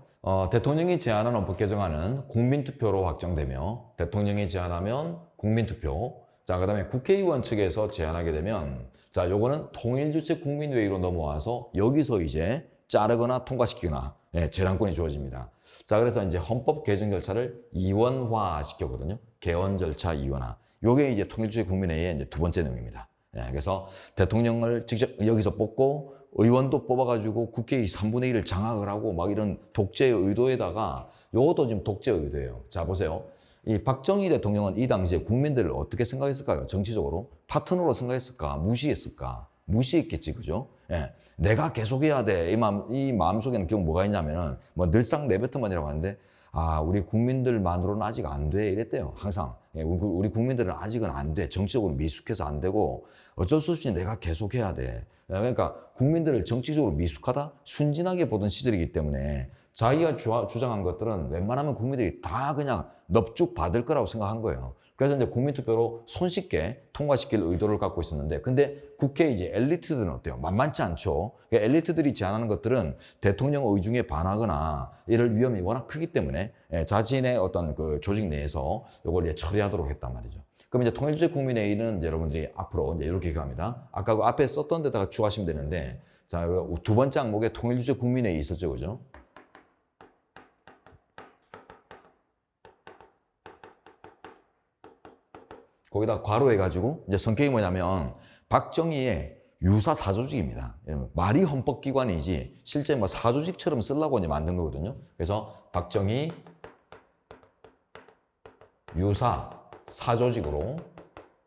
대통령이 제안한 헌법 개정안은 국민투표로 확정되며, 대통령이 제안하면 국민투표. 자, 그 다음에 국회의원 측에서 제안하게 되면, 자, 요거는 통일주체 국민회의로 넘어와서 여기서 이제 자르거나 통과시키거나 재량권이 주어집니다. 자, 그래서 이제 헌법 개정 절차를 이원화 시켰거든요. 개헌 절차 이원화. 요게 이제 통일주체 국민회의의 이제 두 번째 내용입니다. 그래서 대통령을 직접 여기서 뽑고 의원도 뽑아가지고 국회의 3분의 1을 장악을 하고 막 이런 독재의 의도에다가, 요것도 지금 독재의 의도예요. 자, 보세요. 이 박정희 대통령은 이 당시에 국민들을 어떻게 생각했을까요? 정치적으로 파트너로 생각했을까? 무시했을까? 무시했겠지, 그죠? 예. 내가 계속해야 돼. 이 마음속에는 결국 뭐가 있냐면은, 뭐 늘상 내뱉어만이라고 하는데, 아, 우리 국민들만으로는 아직 안 돼. 이랬대요. 항상. 예, 우리 국민들은 아직은 안 돼. 정치적으로 미숙해서 안 되고, 어쩔 수 없이 내가 계속해야 돼. 그러니까 국민들을 정치적으로 미숙하다? 순진하게 보던 시절이기 때문에 자기가 주장한 것들은 웬만하면 국민들이 다 그냥 넙죽 받을 거라고 생각한 거예요. 그래서 이제 국민투표로 손쉽게 통과시킬 의도를 갖고 있었는데, 근데 국회 이제 엘리트들은 어때요? 만만치 않죠. 엘리트들이 제안하는 것들은 대통령 의중에 반하거나 이럴 위험이 워낙 크기 때문에 자신의 어떤 그 조직 내에서 이걸 이제 처리하도록 했단 말이죠. 그럼 이제 통일주의 국민회의는 이제 여러분들이 앞으로 이제 이렇게 기억합니다. 아까 그 앞에 썼던 데다가 추가하시면 되는데, 자, 두 번째 항목에 통일주의 국민회의 있었죠, 그죠? 거기다 괄호해가지고 이제 성격이 뭐냐면 박정희의 유사 사조직입니다. 말이 헌법기관이지 실제 뭐 사조직처럼 쓰려고 이제 만든 거거든요. 그래서 박정희 유사 사조직으로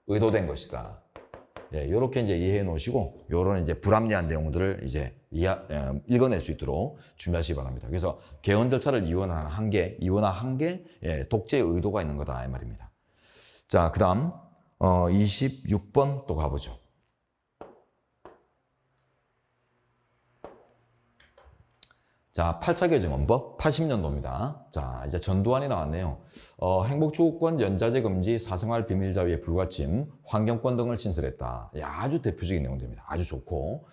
의도된 것이다. 예, 이렇게 이제 이해해 놓으시고 이런 이제 불합리한 내용들을 이제 읽어낼 수 있도록 준비하시기 바랍니다. 그래서 개헌 절차를 이원화한 한 게 독재의 의도가 있는 거다 이 말입니다. 자, 그 다음 26번 또 가보죠. 자, 8차 개정헌법 80년도입니다. 자, 이제 전두환이 나왔네요. 행복주거권, 연자제 금지, 사생활 비밀 자유의 불가침, 환경권 등을 신설했다. 야, 아주 대표적인 내용들입니다. 아주 좋고,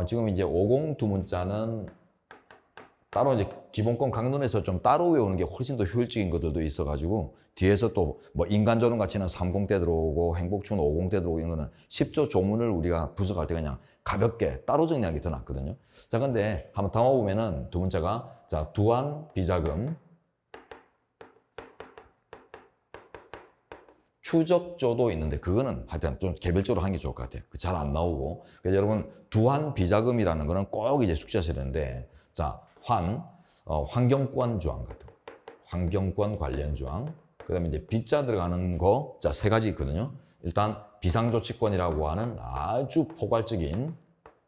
지금 이제 50 두 문자는 따로 이제 기본권 강론에서 좀 따로 외우는 게 훨씬 더 효율적인 것들도 있어가지고 뒤에서 또 뭐 인간조론 가치는 30대 들어오고 행복주는 50대 들어오고 이런 거는 10조 조문을 우리가 분석할 때 그냥 가볍게 따로 정리하기 더 낫거든요. 자, 근데 한번 담아보면은 두 문자가 자, 두한 비자금 추적조도 있는데 그거는 하여튼 좀 개별적으로 하는 게 좋을 것 같아요. 잘 안 나오고. 그래서 여러분 두한 비자금이라는 거는 꼭 이제 숙지하셔야 되는데 자, 환경권 조항 같은 거. 환경권 관련 조항. 그 다음에 이제 빗자 들어가는 거, 자, 세 가지 있거든요. 일단 비상조치권이라고 하는 아주 포괄적인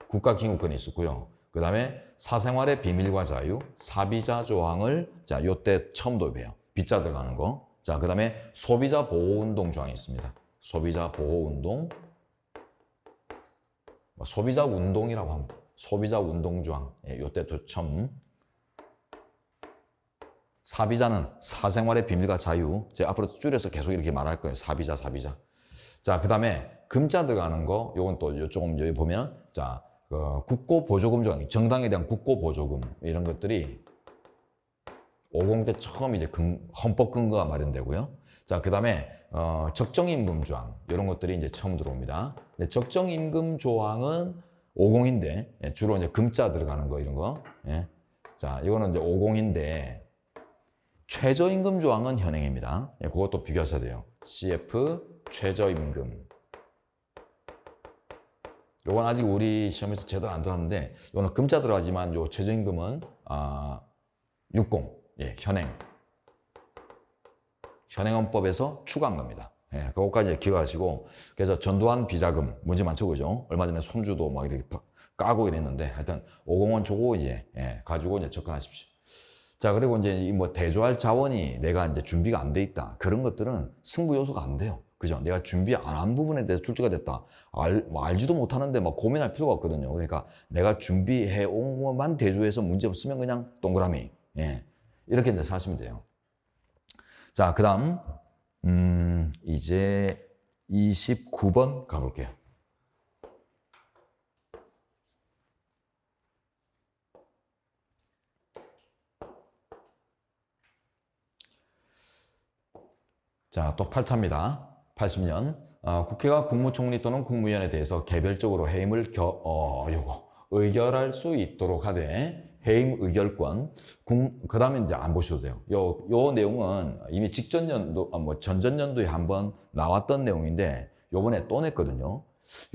국가기구권이 있었고요. 그 다음에 사생활의 비밀과 자유, 사비자 조항을 자, 요때 처음 도입해요. 빗자 들어가는 거. 자, 그 다음에 소비자 보호운동 조항이 있습니다. 소비자 보호운동. 소비자 운동이라고 합니다. 소비자 운동 조항. 요때 또 처음. 사비자는 사생활의 비밀과 자유. 제가 앞으로 줄여서 계속 이렇게 말할 거예요. 사비자. 자, 그 다음에 금자 들어가는 거, 요건 또 조금 여기 보면, 자, 국고보조금 조항, 정당에 대한 국고보조금, 이런 것들이 50 때 처음 이제 헌법 근거가 마련되고요. 자, 그 다음에, 적정임금 조항, 이런 것들이 이제 처음 들어옵니다. 근데 적정임금 조항은 50인데, 주로 이제 금자 들어가는 거, 이런 거. 예. 자, 이거는 이제 50인데, 최저임금 조항은 현행입니다. 예, 그것도 비교하셔야 돼요. CF 최저임금. 요건 아직 우리 시험에서 제대로 안 들어왔는데, 이거는 금자 들어가지만 요 최저임금은 60, 예, 현행헌법에서 추가한 겁니다. 예, 그것까지 기억하시고, 그래서 전두환 비자금 문제 많죠, 그죠? 얼마 전에 손주도 막 이렇게 까고 이랬는데, 하여튼 50원 주고 이제 가지고 이제 접근하십시오. 자, 그리고 이제 뭐 대조할 자원이 내가 이제 준비가 안 돼 있다. 그런 것들은 승부 요소가 안 돼요. 그죠? 내가 준비 안 한 부분에 대해서 출제가 됐다. 알지도 못하는데 막 고민할 필요가 없거든요. 그러니까 내가 준비해 온 것만 대조해서 문제 없으면 그냥 동그라미. 예. 이렇게 이제 하시면 돼요. 자, 그 다음, 이제 29번 가볼게요. 자, 또 8차입니다. 80년. 국회가 국무총리 또는 국무위원에 대해서 개별적으로 해임을 의결할 수 있도록 하되 해임 의결권. 그 다음에 이제 안 보셔도 돼요. 요 내용은 이미 직전 연도, 전전 연도에 한번 나왔던 내용인데 요번에 또 냈거든요.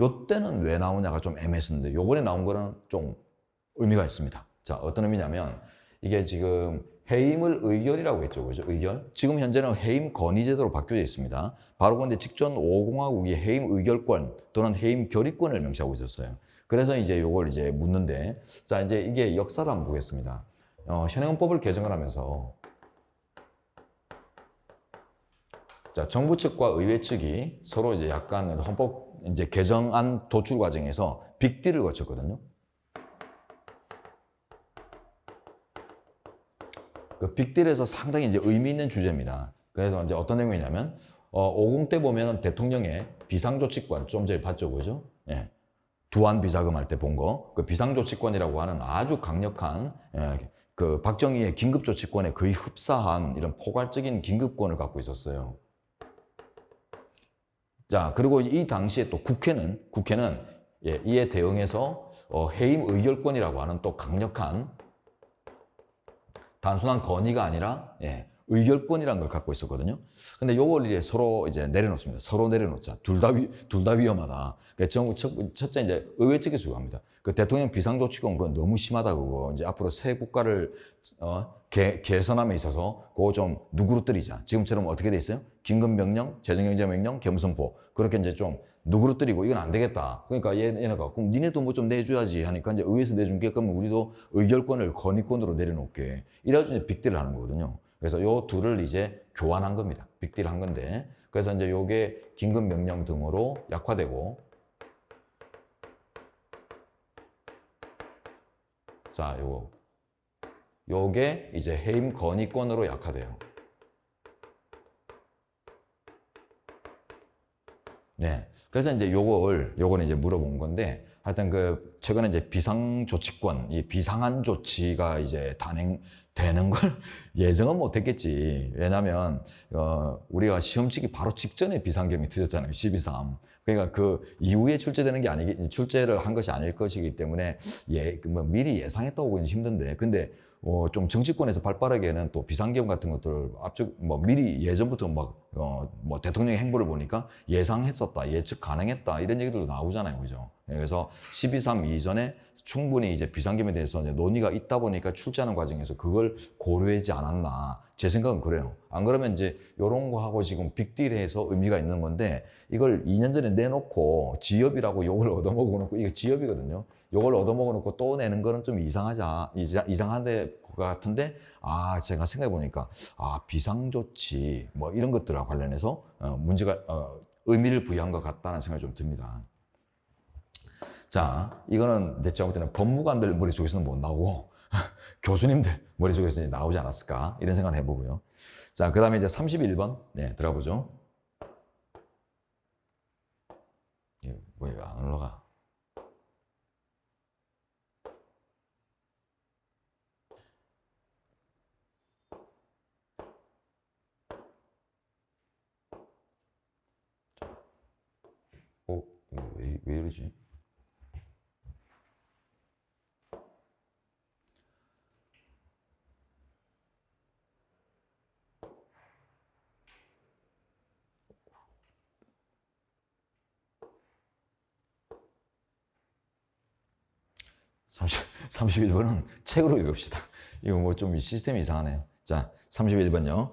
요 때는 왜 나오냐가 좀 애매했었는데 요번에 나온 거는 좀 의미가 있습니다. 자, 어떤 의미냐면 이게 지금 해임을 의결이라고 했죠. 그죠? 의결. 지금 현재는 해임 건의제도로 바뀌어 있습니다. 바로 근데 직전 5공화국이 해임 의결권 또는 해임 결의권을 명시하고 있었어요. 그래서 이제 요걸 이제 묻는데, 자, 이제 이게 역사를 한번 보겠습니다. 현행헌법을 개정을 하면서, 자, 정부 측과 의회 측이 서로 이제 약간 헌법 이제 개정안 도출 과정에서 빅딜을 거쳤거든요. 그 빅딜에서 상당히 이제 의미 있는 주제입니다. 그래서 이제 어떤 내용이냐면, 50 때 보면은 대통령의 비상조치권 좀 전에 봤죠, 그죠? 예. 두한 비자금 할 때 본 거, 그 비상조치권이라고 하는 아주 강력한, 그 박정희의 긴급조치권에 거의 흡사한 이런 포괄적인 긴급권을 갖고 있었어요. 자, 그리고 이 당시에 또 국회는 예, 이에 대응해서 해임 의결권이라고 하는 또 강력한 단순한 건의가 아니라 예, 의결권이라는 걸 갖고 있었거든요. 근데 요걸 이제 서로 이제 내려놓습니다. 서로 내려놓자. 둘 다 위험하다. 그러니까 첫째 이제 의회 측에서 요구합니다. 그 대통령 비상조치권 그거 너무 심하다 그거. 이제 앞으로 새 국가를 개선함에 있어서 그거 좀 누그러뜨리자. 지금처럼 어떻게 돼 있어요? 긴급명령, 재정경제명령, 겸손포 그렇게 이제 좀 누그러뜨리고 이건 안 되겠다. 그러니까 얘네가 그럼 니네도 뭐 좀 내줘야지 하니까 이제 의회에서 내준 게 그러면 우리도 의결권을 건의권으로 내려놓게 이래가지고 이제 빅딜을 하는 거거든요. 그래서 요 둘을 이제 교환한 겁니다. 빅딜 한 건데. 그래서 이제 요게 긴급명령 등으로 약화되고, 자, 요게 이제 해임 건의권으로 약화돼요. 네. 그래서 이제 요거는 이제 물어본 건데, 하여튼 그, 최근에 이제 비상조치권, 이 비상한 조치가 이제 단행되는 걸 예정은 못 했겠지. 왜냐면, 우리가 시험 치기 바로 직전에 비상계엄이 터졌잖아요. 12.3. 그러니까 그 이후에 출제되는 게 출제를 한 것이 아닐 것이기 때문에, 뭐 미리 예상했다고 보기는 힘든데. 근데, 좀 정치권에서 발빠르게는 또 비상계엄 같은 것들을 미리 예전부터 뭐 대통령의 행보를 보니까 예상했었다, 예측 가능했다, 이런 얘기들도 나오잖아요. 그죠? 그래서 12.3 이전에 충분히 이제 비상계엄에 대해서 이제 논의가 있다 보니까 출제하는 과정에서 그걸 고려하지 않았나. 제 생각은 그래요. 안 그러면 이제 이런 거 하고 지금 빅딜해서 의미가 있는 건데 이걸 2년 전에 내놓고 지엽이라고 욕을 얻어먹어 놓고 이게 지엽이거든요. 요걸 얻어먹어 놓고 또 내는 거는 좀 이상한데 그 같은데 제가 생각해 보니까 비상조치 뭐 이런 것들과 관련해서 문제가 의미를 부여한 것 같다는 생각이 좀 듭니다. 자, 이거는 제가 볼 때는 법무관들 머릿속에서는 못 나오고 교수님들 머릿속에서 나오지 않았을까 이런 생각을 해보고요. 자, 그 다음에 이제 31번 네, 들어가 보죠. 왜 안 올라가? 왜 이러지? (30) 31번은 책으로 읽읍시다. 이거 뭐 좀 시스템이 이상하네요. 자, 31번요.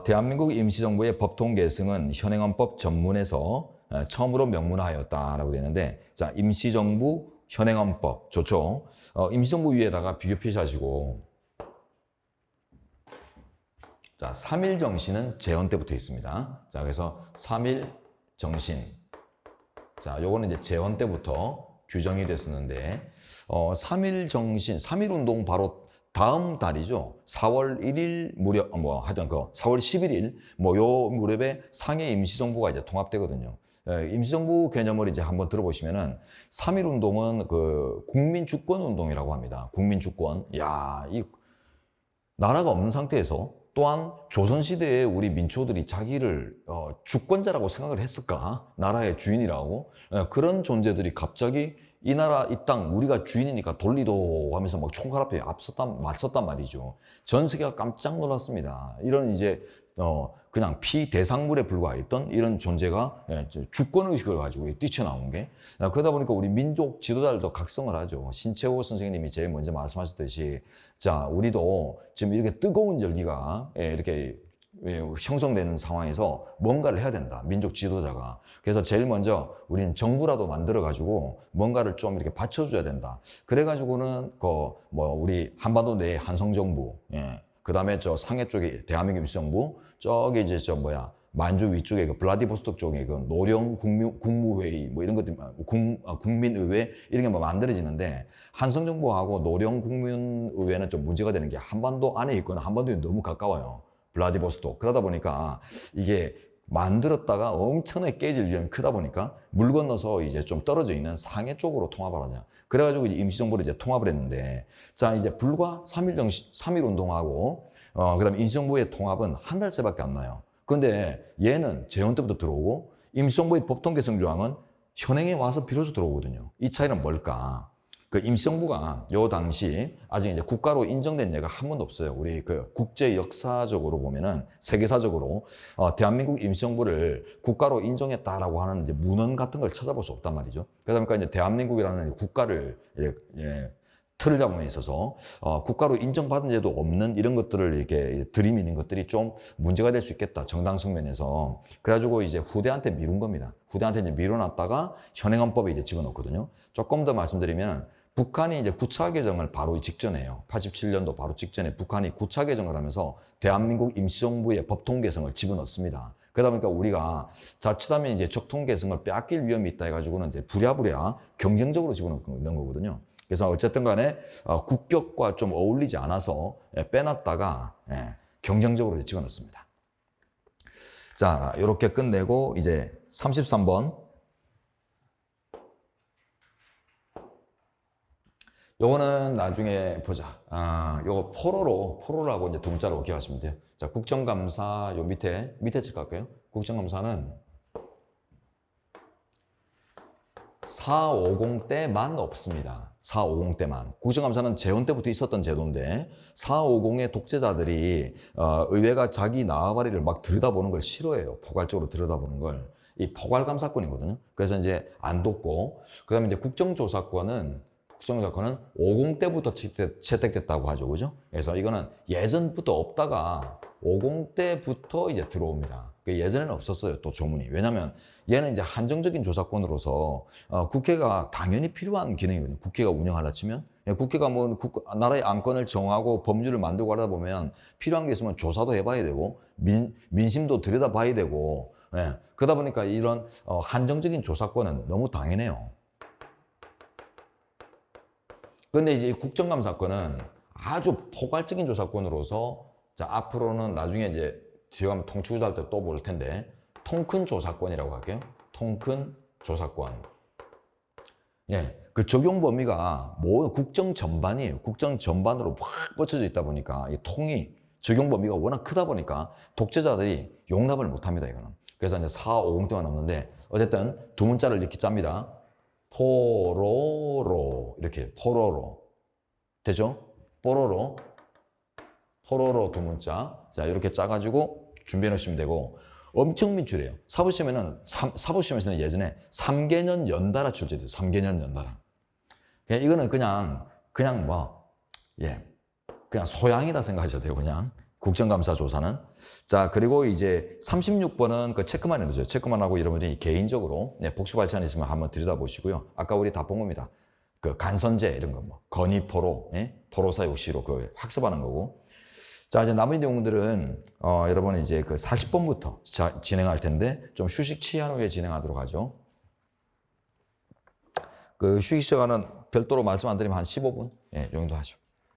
대한민국 임시정부의 법통계승은 현행헌법 전문에서 처음으로 명문화하였다라고 되는데, 자, 임시정부, 현행헌법 좋죠. 임시정부 위에다가 비교 표시하시고, 자, 3일 정신은 재헌 때부터 있습니다. 자, 그래서 3일 정신. 자, 요거는 이제 재헌 때부터 규정이 됐었는데, 3일 정신, 3일 운동 바로 다음 달이죠. 4월 1일 무렵, 하여튼 4월 11일, 요 무렵에 상해 임시정부가 이제 통합되거든요. 임시정부 개념을 이제 한번 들어보시면은 3일 운동은 그 국민주권 운동이라고 합니다. 국민주권. 이 나라가 없는 상태에서 또한 조선시대에 우리 민초들이 자기를 주권자라고 생각을 했을까? 나라의 주인이라고? 그런 존재들이 갑자기 이 나라, 이 땅, 우리가 주인이니까 돌리도 하면서 막 총칼 앞에 맞섰단 말이죠. 전 세계가 깜짝 놀랐습니다. 이런 이제, 그냥 피대상물에 불과했던 이런 존재가 주권의식을 가지고 뛰쳐나온 게 그러다 보니까 우리 민족 지도자들도 각성을 하죠. 신채호 선생님이 제일 먼저 말씀하셨듯이 자 우리도 지금 이렇게 뜨거운 열기가 이렇게 형성되는 상황에서 뭔가를 해야 된다. 민족 지도자가. 그래서 제일 먼저 우리는 정부라도 만들어가지고 뭔가를 좀 이렇게 받쳐줘야 된다. 그래가지고는 우리 한반도 내에 한성정부, 그 다음에 저 상해 쪽에 대한민국 임시정부, 저기 이제 만주 위쪽에 그 블라디보스톡 쪽에 그 노령 국무회의 뭐 이런 것들, 국민의회 이런 게 뭐 만들어지는데 한성정부하고 노령 국민의회는 좀 문제가 되는 게 한반도 안에 있거나 한반도에 너무 가까워요. 블라디보스톡. 그러다 보니까 이게 만들었다가 엄청나게 깨질 위험이 크다 보니까 물 건너서 이제 좀 떨어져 있는 상해 쪽으로 통합을 하자. 그래가지고 이제 임시정부를 이제 통합을 했는데 자, 이제 불과 3일 운동하고 그 다음에 임시정부의 통합은 한 달째밖에 안 나요. 근데 얘는 재헌 때부터 들어오고 임시정부의 법통 개정 조항은 현행에 와서 비로소 들어오거든요. 이 차이는 뭘까? 그 임시정부가 요 당시 아직 이제 국가로 인정된 예가 한 번도 없어요. 우리 그 국제 역사적으로 보면은 세계사적으로 대한민국 임시정부를 국가로 인정했다라고 하는 이제 문헌 같은 걸 찾아볼 수 없단 말이죠. 그러다 보니까 이제 대한민국이라는 국가를 틀을 잡음에 있어서 국가로 인정받은 예도 없는 이런 것들을 이렇게 들이미는 것들이 좀 문제가 될 수 있겠다. 정당성 면에서. 그래가지고 이제 후대한테 미룬 겁니다. 후대한테 이제 미뤄놨다가 현행헌법에 이제 집어넣거든요. 조금 더 말씀드리면 북한이 이제 9차 개정을 바로 직전에요. 87년도 바로 직전에 북한이 9차 개정을 하면서 대한민국 임시정부의 법통 개성을 집어넣습니다. 그러다 보니까 우리가 자칫하면 이제 적통 개성을 빼앗길 위험이 있다 해가지고는 이제 부랴부랴 경쟁적으로 집어넣는 거거든요. 그래서 어쨌든 간에 국격과 좀 어울리지 않아서 빼놨다가 경쟁적으로 집어넣습니다. 자, 이렇게 끝내고 이제 33번. 요거는 나중에 보자. 요거 포로라고 이제 두 문자로 기억하시면 돼요. 자, 국정감사 요 밑에 책 갈까요? 국정감사는 450 때만 없습니다. 450 때만. 국정감사는 재헌 때부터 있었던 제도인데 450의 독재자들이 의회가 자기 나와바리를 막 들여다보는 걸 싫어해요. 포괄적으로 들여다보는 걸. 이 포괄감사권이거든요. 그래서 이제 안 돕고 그다음에 이제 국정조사권은 50 때부터 채택됐다고 하죠. 그죠? 그래서 이거는 예전부터 없다가 50 때부터 이제 들어옵니다. 예전에는 없었어요. 또 조문이. 왜냐면 얘는 이제 한정적인 조사권으로서 국회가 당연히 필요한 기능이거든요. 국회가 운영하려 치면. 국회가 뭐 나라의 안건을 정하고 법률을 만들고 하다 보면 필요한 게 있으면 조사도 해봐야 되고 민심도 들여다봐야 되고 그러다 보니까 이런 한정적인 조사권은 너무 당연해요. 근데 이제 국정감사권은 아주 포괄적인 조사권으로서 자, 앞으로는 나중에 이제 뒤에 가면 통치구조할 때 또 볼 텐데 통큰 조사권이라고 할게요. 통큰 조사권. 그 적용 범위가 국정 전반이에요. 국정 전반으로 확 뻗쳐져 있다 보니까 이 적용 범위가 워낙 크다 보니까 독재자들이 용납을 못 합니다, 이거는. 그래서 이제 450 때만 넘는데 어쨌든 두 문자를 이렇게 짭니다. 포로로 이렇게 포로로 되죠? 포로로 두 문자. 자, 이렇게 짜가지고 준비해 놓으시면 되고 엄청 민출해요. 사법시험에서는 예전에 3개년 연달아 출제돼요. 3개년 연달아. 이거는 그냥 소양이다 생각하셔도 돼요. 그냥 국정감사 조사는. 자, 그리고 이제 36번은 그 체크만 해두세요. 체크만 하고 여러분들이 개인적으로 복수 발찬 있으면 한번 들여다보시고요. 아까 우리 다 본 겁니다. 그 간선제 이런 거 건의포로, 포로사 역시로 그 학습하는 거고. 자, 이제 나머지 내용들은 여러분 이제 그 40번부터 진행할 텐데 좀 휴식 취한 후에 진행하도록 하죠. 그 휴식 시간은 별도로 말씀 안 드리면 한 15분 정도 하죠.